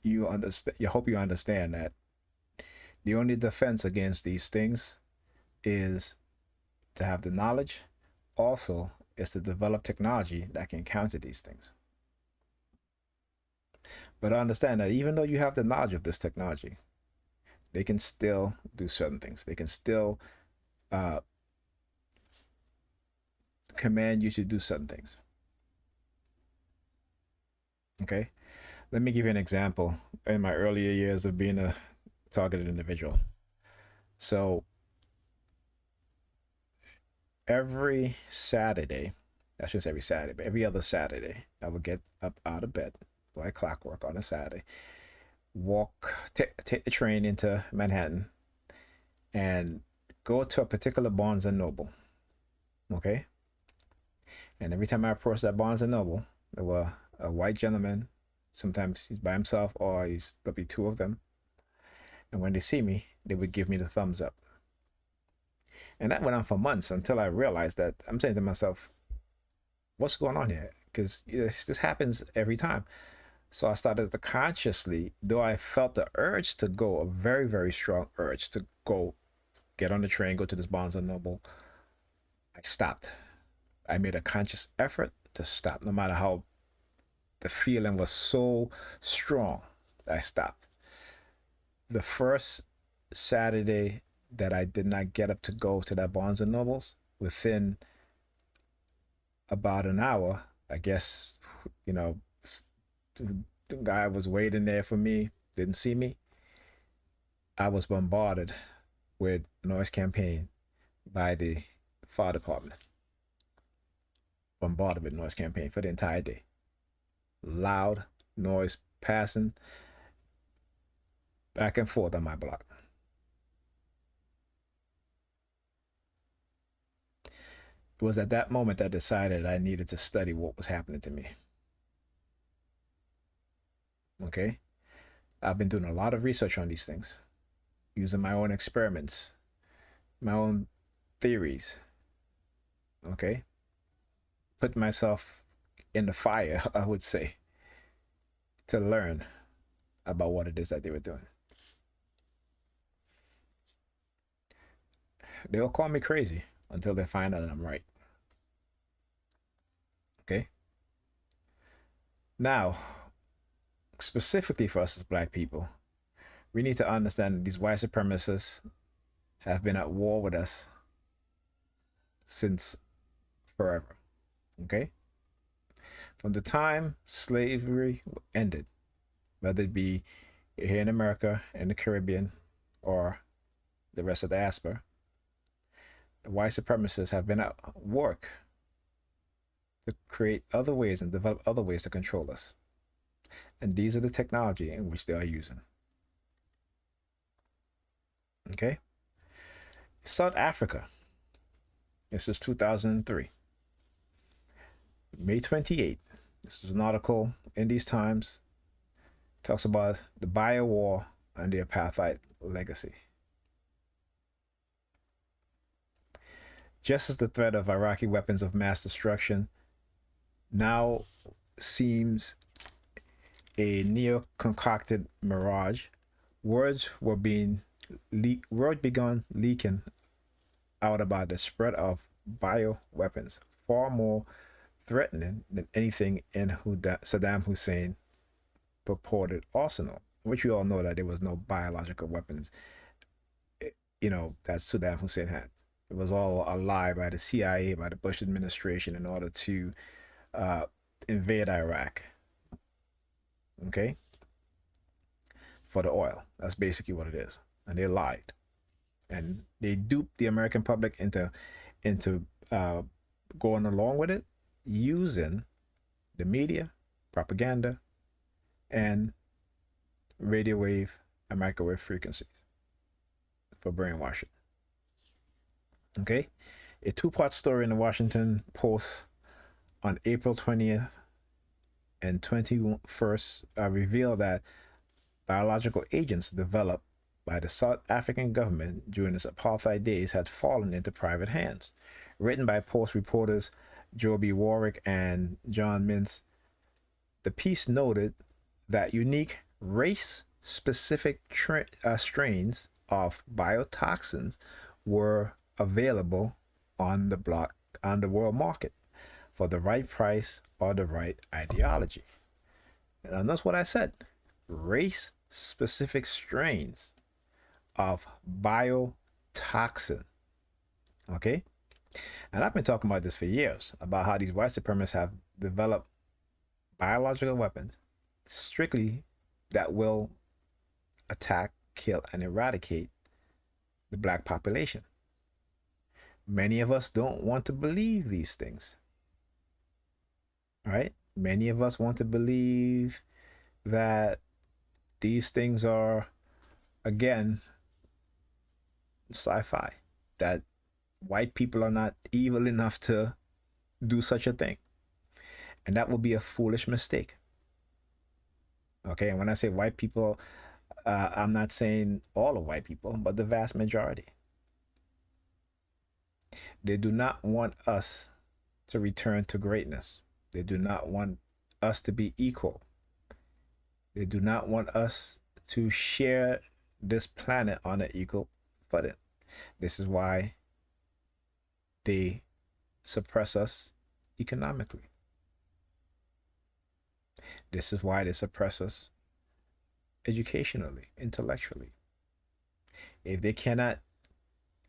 I hope you understand that the only defense against these things is to have the knowledge. Also, is to develop technology that can counter these things. But understand that even though you have the knowledge of this technology, they can still do certain things. They can still command you to do certain things. Okay? Let me give you an example in my earlier years of being a targeted individual. So every Saturday, I shouldn't say every Saturday, but every other Saturday, I would get up out of bed like clockwork on a Saturday, take the train into Manhattan, and go to a particular Barnes and Noble. Okay? And every time I approached that Barnes and Noble, there were a white gentleman. Sometimes he's by himself, or there'll be two of them. And when they see me, they would give me the thumbs up. And that went on for months until I realized that I'm saying to myself, what's going on here? Because this happens every time. So I started to consciously, though I felt the urge to go, a very, very strong urge to go, get on the train, go to this Barnes and Noble, I stopped. I made a conscious effort to stop, no matter how the feeling was so strong. I stopped. The first Saturday that I did not get up to go to that Barnes and Nobles, within about an hour, I guess, the guy was waiting there for me, didn't see me. I was bombarded with noise campaign by the fire department. Bombarded with noise campaign for the entire day. Loud noise passing back and forth on my block. It was at that moment that I decided I needed to study what was happening to me. Okay? I've been doing a lot of research on these things, using my own experiments, my own theories. Okay? Put myself in the fire, I would say, to learn about what it is that they were doing. They'll call me crazy until they find out that I'm right. Okay? Now, specifically for us as Black people, we need to understand that these white supremacists have been at war with us since forever. Okay? From the time slavery ended, whether it be here in America, in the Caribbean, or the rest of the diaspora, the white supremacists have been at work to create other ways and develop other ways to control us. And these are the technology in which they are using. Okay? South Africa. This is 2003. May 28th. This is an article in these times. It talks about the bio war and the apartheid legacy. Just as the threat of Iraqi weapons of mass destruction now seems a neo-concocted mirage, word began leaking out about the spread of bioweapons, far more threatening than anything in Saddam Hussein purported arsenal, which we all know that there was no biological weapons, that Saddam Hussein had. It was all a lie by the CIA, by the Bush administration in order to invade Iraq. Okay? For the oil. That's basically what it is. And they lied. And they duped the American public into going along with it using the media, propaganda, and radio wave and microwave frequencies for brainwashing. Okay? A two-part story in the Washington Post on April 20th and 21st revealed that biological agents developed by the South African government during its apartheid days had fallen into private hands. Written by Post reporters Joby Warwick and John Mintz, the piece noted that unique race-specific strains of biotoxins were available on the world market for the right price or the right ideology. And that's what I said. Race-specific strains of biotoxin. Okay? And I've been talking about this for years, about how these white supremacists have developed biological weapons strictly that will attack, kill, and eradicate the black population. Many of us don't want to believe these things. Right? Many of us want to believe that these things are, again, sci-fi. That white people are not evil enough to do such a thing. And that will be a foolish mistake. Okay, and when I say white people, I'm not saying all of white people, but the vast majority. They do not want us to return to greatness. They do not want us to be equal. They do not want us to share this planet on an equal footing. This is why they suppress us economically. This is why they suppress us educationally, intellectually. If they cannot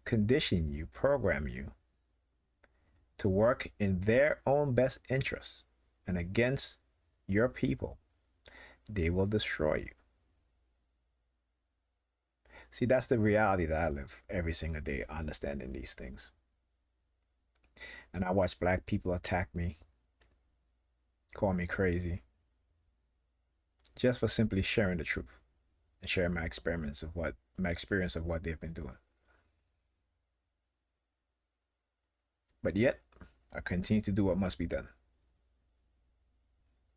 condition you, program you to work in their own best interests and against your people, they will destroy you. See, that's the reality that I live every single day, understanding these things. And I watch black people attack me, call me crazy, just for simply sharing the truth and sharing my experience of what they've been doing. But yet, I continue to do what must be done.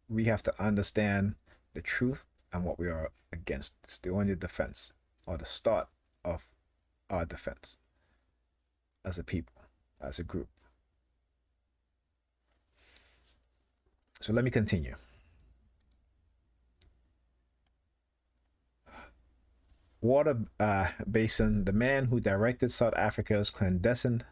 We have to understand the truth and what we are against. It's the only defense, or the start of our defense as a people, as a group. So let me continue. Water Basin, the man who directed South Africa's clandestine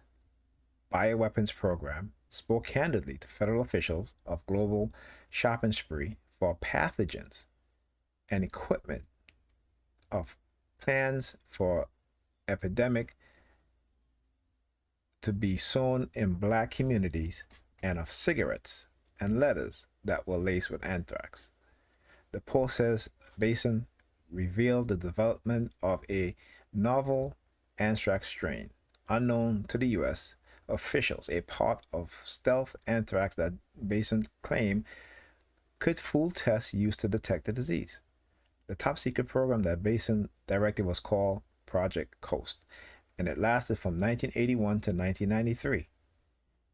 bioweapons program, spoke candidly to federal officials of global shopping spree for pathogens and equipment, of plans for epidemic to be sown in black communities, and of cigarettes and letters that were laced with anthrax. The post says Basin revealed the development of a novel anthrax strain, unknown to the U.S. officials, a part of stealth anthrax that Basin claimed could fool tests used to detect the disease. The top secret program that Basin directed was called Project Coast, and it lasted from 1981 to 1993.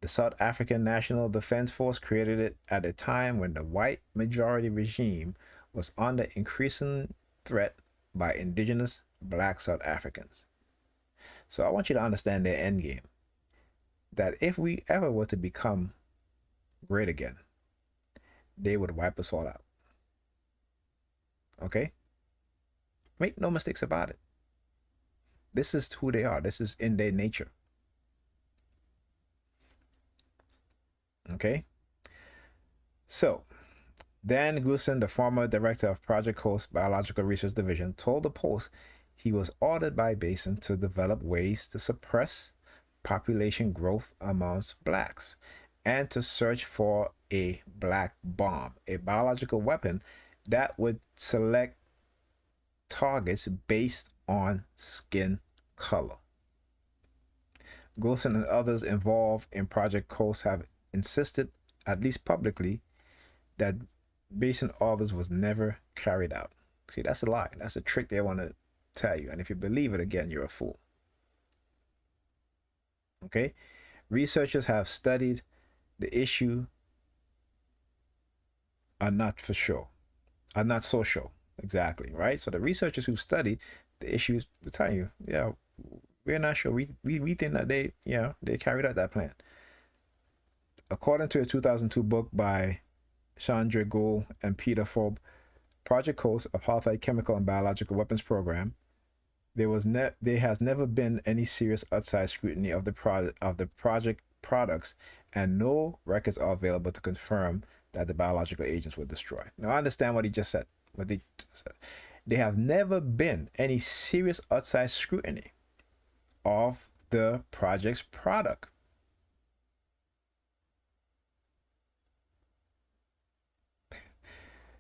The South African National Defense Force created it at a time when the white majority regime was under increasing threat by indigenous black South Africans. So I want you to understand their end game. That if we ever were to become great again, they would wipe us all out. Okay? Make no mistakes about it. This is who they are. This is in their nature. Okay? So, Dan Goosen, the former director of Project Coast Biological Research Division, told the Post he was ordered by Basin to develop ways to suppress population growth amongst blacks and to search for a black bomb, a biological weapon that would select targets based on skin color. Goosen and others involved in Project Coast have insisted, at least publicly, that Basin orders was never carried out. See, that's a lie. That's a trick they want to tell you. And if you believe it again, you're a fool. Okay? Researchers have studied the issue are not so sure. Exactly, right? So the researchers who studied the issues will tell you, yeah, we're not sure. We think that they carried out that plan. According to a 2002 book by Chandra Gould and Peter Fob, Project Coast, Apartheid Chemical and Biological Weapons Program, there has never been any serious outside scrutiny of the project products, and no records are available to confirm that the biological agents were destroyed. Now I understand what he just said. What they said. There have never been any serious outside scrutiny of the project's product.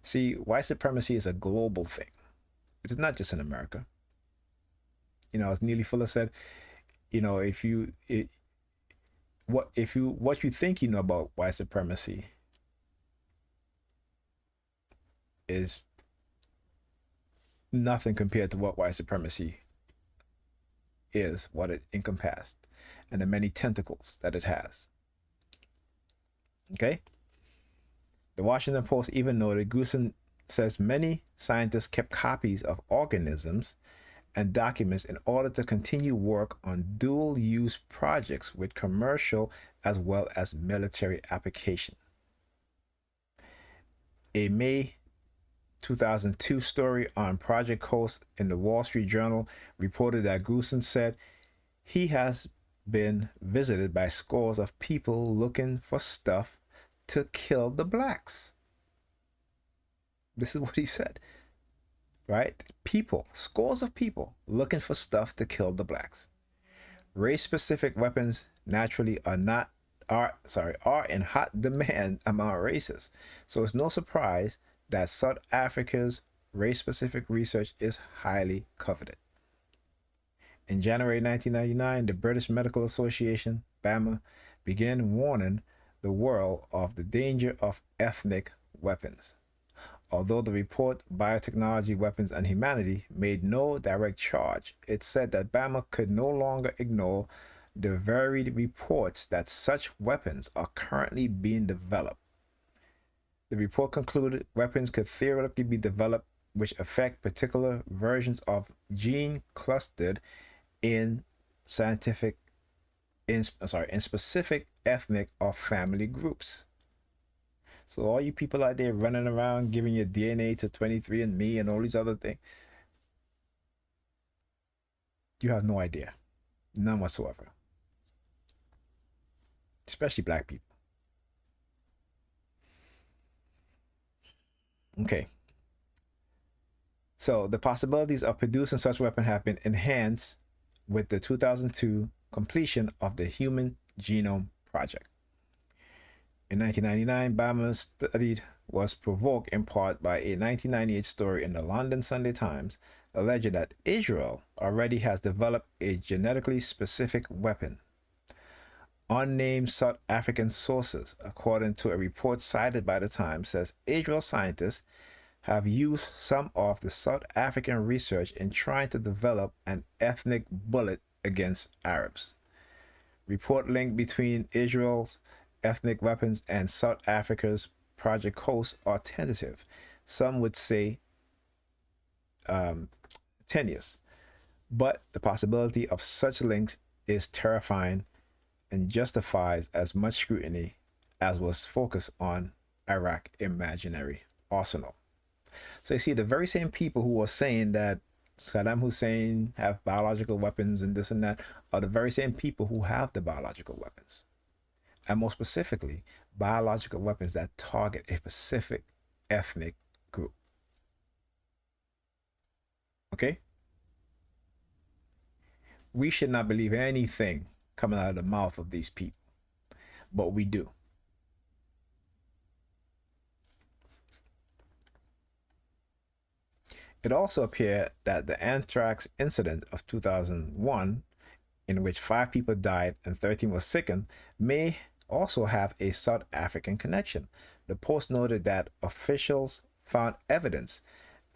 See, white supremacy is a global thing. It is not just in America. As Neely Fuller said, what you think you know about white supremacy is nothing compared to what white supremacy is, what it encompassed, and the many tentacles that it has. Okay? The Washington Post even noted Goosen says many scientists kept copies of organisms and documents in order to continue work on dual-use projects with commercial as well as military application. A May 2002 story on Project Coast in the Wall Street Journal reported that Goosen said he has been visited by scores of people looking for stuff to kill the blacks. This is what he said, right? Scores of people looking for stuff to kill the blacks. Race-specific weapons naturally are in hot demand among races. So it's no surprise that South Africa's race-specific research is highly coveted. In January 1999, the British Medical Association, BAMA, began warning the world of the danger of ethnic weapons. Although the report, Biotechnology, Weapons and Humanity, made no direct charge, it said that BAMA could no longer ignore the varied reports that such weapons are currently being developed. The report concluded weapons could theoretically be developed which affect particular versions of gene clustered in specific ethnic or family groups. So all you people out there running around giving your DNA to 23andMe and all these other things, you have no idea. None whatsoever. Especially black people. Okay. So the possibilities of producing such weapon have been enhanced with the 2002 completion of the Human Genome Project. In 1999, Bama's study was provoked in part by a 1998 story in the London Sunday Times alleging that Israel already has developed a genetically specific weapon. Unnamed South African sources, according to a report cited by the Times, says Israel scientists have used some of the South African research in trying to develop an ethnic bullet against Arabs. Report link between Israel's ethnic weapons and South Africa's Project Coast are tentative. Some would say tenuous. But the possibility of such links is terrifying and justifies as much scrutiny as was focused on Iraq imaginary arsenal. So you see, the very same people who are saying that Saddam Hussein have biological weapons and this and that are the very same people who have the biological weapons. And more specifically, biological weapons that target a specific ethnic group. Okay? We should not believe anything coming out of the mouth of these people, but we do. It also appeared that the anthrax incident of 2001, in which 5 people died and 13 were sickened, may also have a South African connection. The Post noted that officials found evidence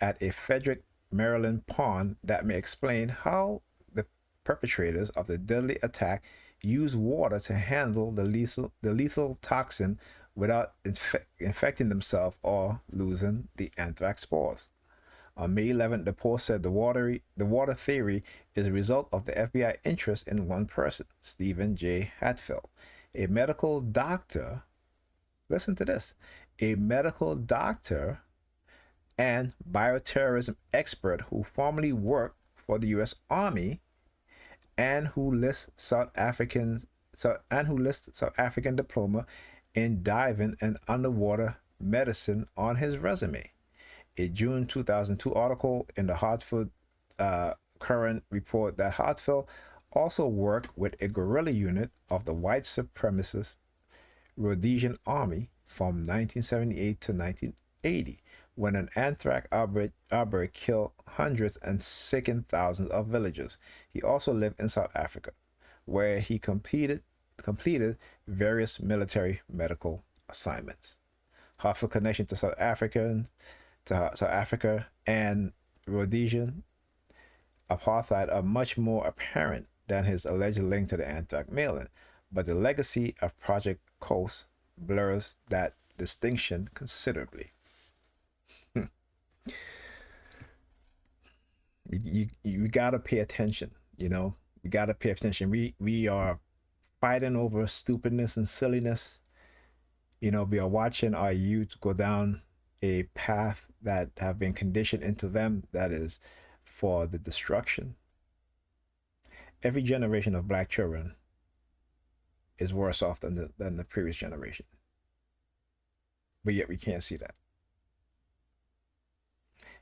at a Frederick, Maryland pond that may explain how the perpetrators of the deadly attack used water to handle the lethal toxin without infecting themselves or losing the anthrax spores. On May 11th, the Post said the water theory is a result of the FBI interest in one person, Stephen J. Hatfield, a medical doctor. Listen to this. A medical doctor and bioterrorism expert who formerly worked for the U.S. Army and who lists South African diploma in diving and underwater medicine on his resume. A June 2002 article in the Hartford Current report that Hartfield also worked with a guerrilla unit of the white supremacist Rhodesian Army from 1978 to 1980, when an anthrax outbreak killed hundreds and sickened thousands of villagers. He also lived in South Africa, where he completed various military medical assignments. Hartfield's connection to South Africa and Rhodesian apartheid are much more apparent than his alleged link to the anthrax mailing, but the legacy of Project Coast blurs that distinction considerably. You gotta pay attention, you gotta pay attention. We are fighting over stupidness and silliness. We are watching our youth go down a path that have been conditioned into them that is for the destruction. Every generation of black children is worse off than the previous generation. But yet we can't see that.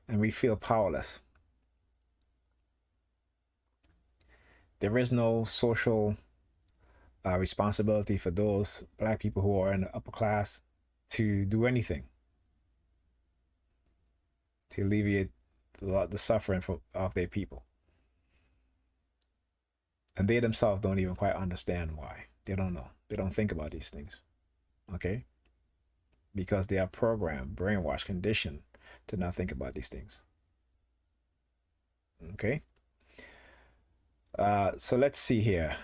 And we feel powerless. There is no social responsibility for those black people who are in the upper class to do anything to alleviate the suffering of their people. And they themselves don't even quite understand why. They don't know. They don't think about these things. Okay? Because they are programmed, brainwashed, conditioned to not think about these things. Okay? So let's see here.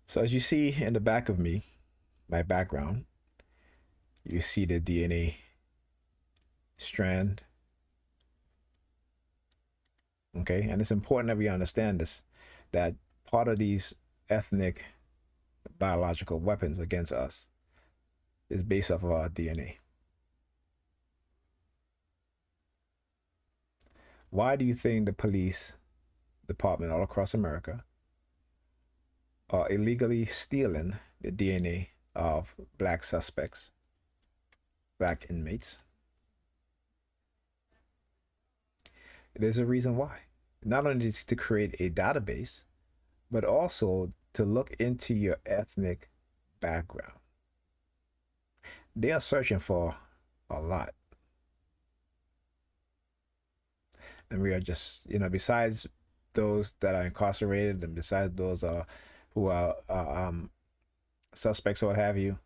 So as you see in the back of me, my background, you see the DNA strand. Okay, and it's important that we understand this, that part of these ethnic biological weapons against us is based off of our DNA. Why do you think the police department all across America are illegally stealing the DNA of black suspects, black inmates? There's a reason why. Not only to create a database, but also to look into your ethnic background. They are searching for a lot. And we are just, besides those that are incarcerated and besides those who are suspects or what have you,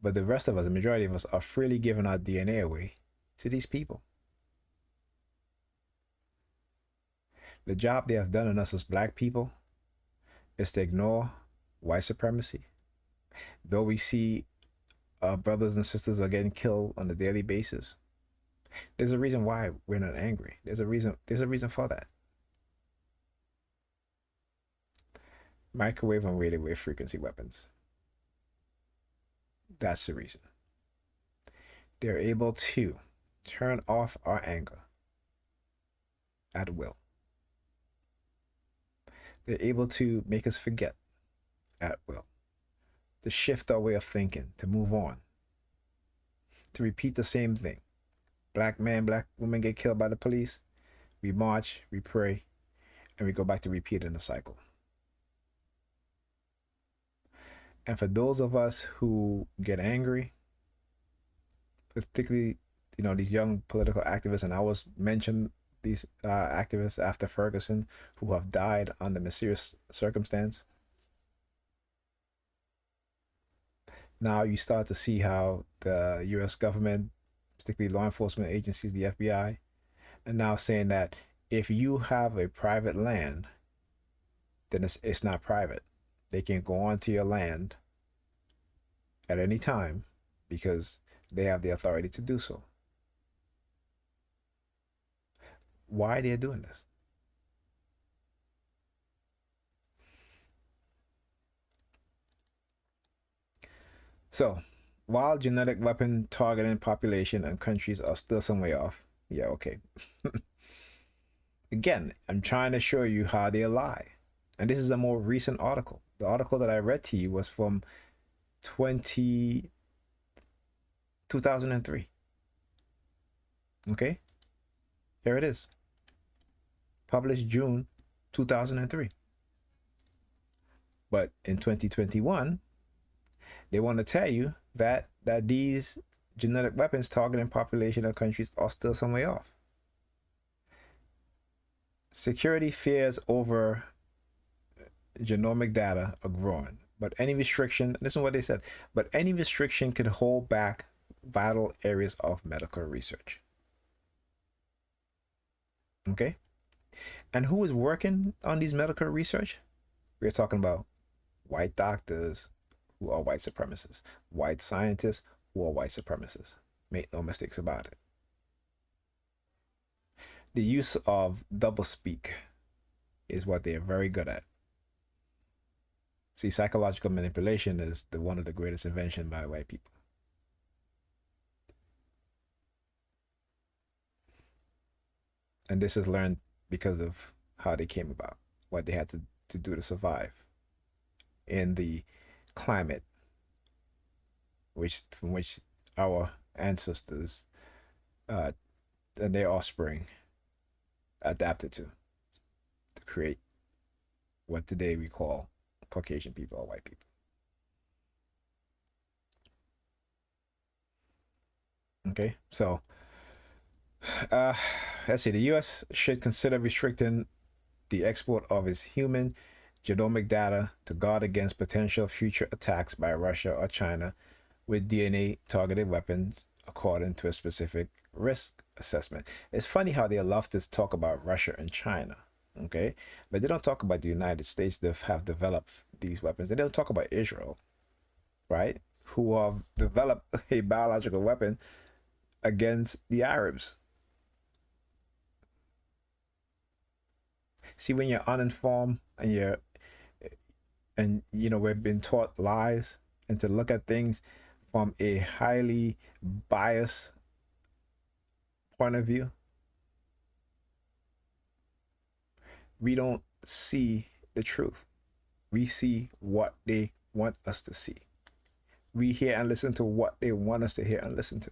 but the rest of us, the majority of us, are freely giving our DNA away to these people. The job they have done on us as black people is to ignore white supremacy. Though we see our brothers and sisters are getting killed on a daily basis, there's a reason why we're not angry. There's a reason for that. Microwave and radio wave frequency weapons. That's the reason. They're able to turn off our anger at will. They're able to make us forget at will, to shift our way of thinking, to move on, to repeat the same thing. Black man, black woman get killed by the police. We march, we pray, and we go back to repeating the cycle. And for those of us who get angry, particularly, these young political activists, and I was mentioned these activists after Ferguson who have died under mysterious circumstance. Now you start to see how the U.S. government, particularly law enforcement agencies, the FBI, are now saying that if you have a private land, then it's not private. They can go onto your land at any time because they have the authority to do so. Why they're doing this? So, while genetic weapon targeting population and countries are still some way off, yeah, okay. Again, I'm trying to show you how they lie. And this is a more recent article. The article that I read to you was from 2003. Okay? Here it is. Published June 2003. But in 2021, they want to tell you that these genetic weapons targeting population of countries are still some way off. Security fears over genomic data are growing, but any restriction, listen to what they said, but any restriction could hold back vital areas of medical research. Okay? And who is working on these medical research? We're talking about white doctors who are white supremacists, white scientists who are white supremacists. Make no mistakes about it. The use of doublespeak is what they are very good at. See, psychological manipulation is one of the greatest inventions by white people. And this is learned because of how they came about, what they had to do to survive in the climate from which our ancestors and their offspring adapted to create what today we call Caucasian people or white people. Okay, so let's see. The U.S. should consider restricting the export of its human genomic data to guard against potential future attacks by Russia or China with DNA targeted weapons according to a specific risk assessment. It's funny how they love to talk about Russia and China, okay? But they don't talk about the United States that have developed these weapons. They don't talk about Israel, right? Who have developed a biological weapon against the Arabs. See, when you're uninformed and we've been taught lies and to look at things from a highly biased point of view, we don't see the truth. We see what they want us to see. We hear and listen to what they want us to hear and listen to.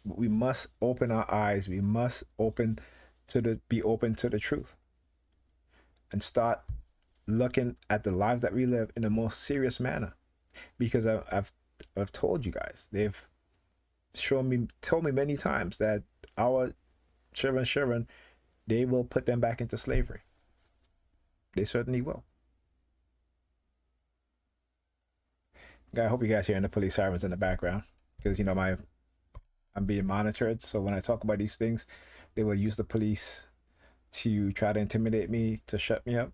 But we must open our eyes. We must be open to the truth and start looking at the lives that we live in the most serious manner, because I've told you guys, they've told me many times that our children, they will put them back into slavery. They certainly will. I hope you guys hearing the police sirens in the background, because you know I'm being monitored. So when I talk about these things, they will use the police to try to intimidate me, to shut me up.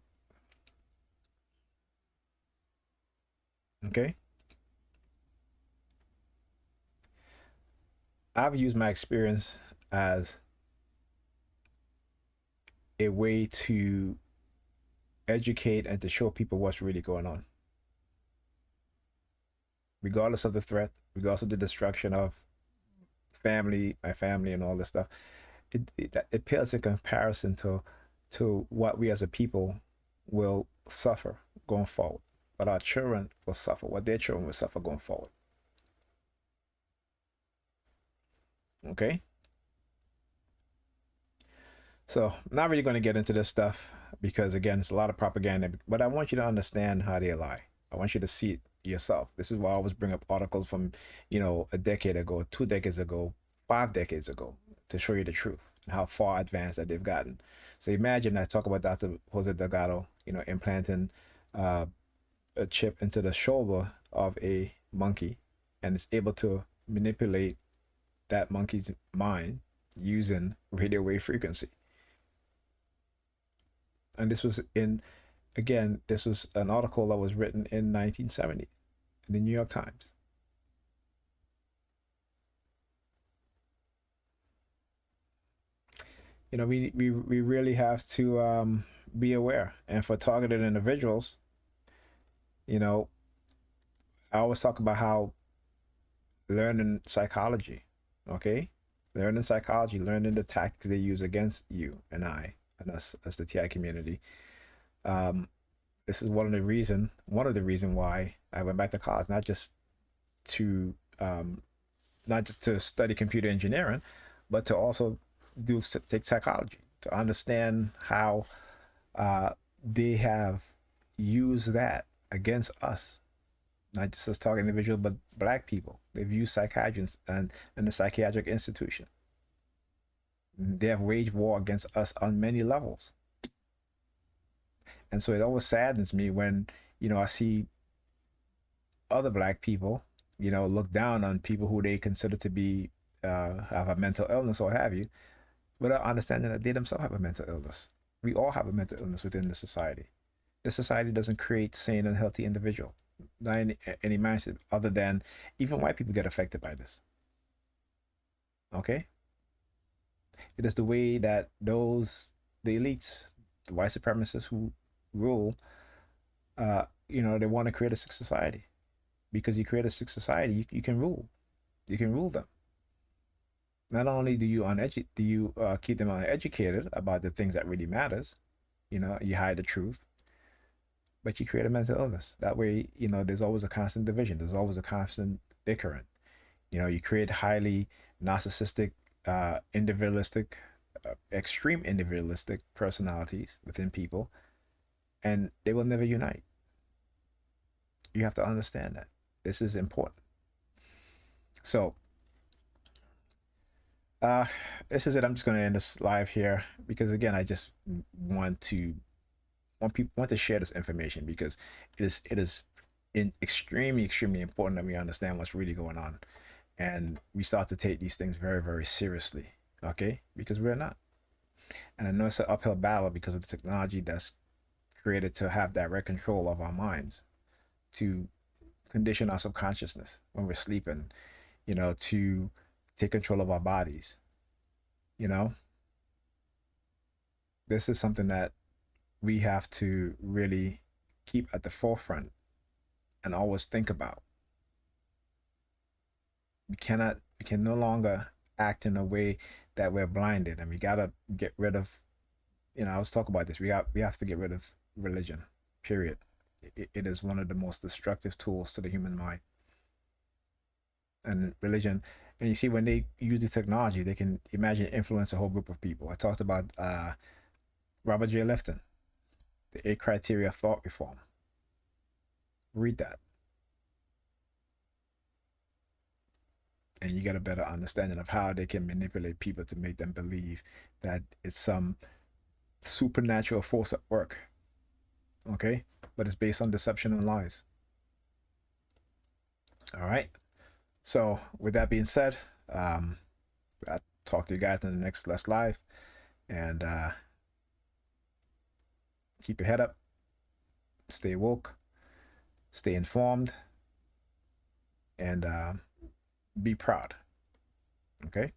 Okay. I've used my experience as a way to educate and to show people what's really going on. Regardless of the threat, regardless of the destruction of my family and all this stuff, it pales in comparison to what we as a people will suffer going forward. What our children will suffer, what their children will suffer going forward. Okay? So I'm not really going to get into this stuff because, again, it's a lot of propaganda, but I want you to understand how they lie. I want you to see it yourself. This is why I always bring up articles from, you know, a decade ago, 2 decades ago, 5 decades ago, to show you the truth and how far advanced that they've gotten. So imagine I talk about Dr. Jose Delgado, you know, implanting a chip into the shoulder of a monkey, and it's able to manipulate that monkey's mind using radio wave frequency. And this was this was an article that was written in 1970 in the New York Times. You know, we really have to be aware. And for targeted individuals, you know, I always talk about how learning psychology, okay? Learning psychology, learning the tactics they use against you and I and us as the TI community. This is one of the reason why I went back to college, not just to study computer engineering, but to also take psychology, to understand how they have used that against us, not just as target individuals, but Black people. They've used psychiatrists and the psychiatric institution. They have waged war against us on many levels. And so it always saddens me when, you know, I see other Black people, you know, look down on people who they consider to be have a mental illness or what have you, without understanding that they themselves have a mental illness. We all have a mental illness within the society. The society doesn't create sane and healthy individual. Not any mindset other than even white people get affected by this. Okay? It is the way that the elites, the white supremacists who rule, you know, they want to create a sick society. Because you create a sick society, you can rule. You can rule them. Not only do you keep them uneducated about the things that really matters, you know, you hide the truth, but you create a mental illness. That way, you know, there's always a constant division. There's always a constant bickering. You know, you create highly narcissistic, individualistic, extreme individualistic personalities within people, and they will never unite. You have to understand that. This is important. So, this is it. I'm just going to end this live here because, again, I just want to share this information because it is extremely important that we understand what's really going on, and we start to take these things very, very seriously. Okay, because we're not. And I know it's an uphill battle because of the technology that's created to have direct control of our minds, to condition our subconsciousness when we're sleeping, you know, to take control of our bodies. You know, this is something that we have to really keep at the forefront and always think about. We can no longer act in a way that we're blinded, and we gotta get rid of, you know, I was talking about this. We have to get rid of religion, period. It is one of the most destructive tools to the human mind. And religion, and you see when they use the technology, they can influence a whole group of people. I talked about Robert J. Lifton. The 8 criteria of thought reform. Read that. And you get a better understanding of how they can manipulate people to make them believe that it's some supernatural force at work. Okay? But it's based on deception and lies. All right. So with that being said, I'll talk to you guys in the next Let's Live. And keep your head up. Stay woke. Stay informed. And be proud. Okay?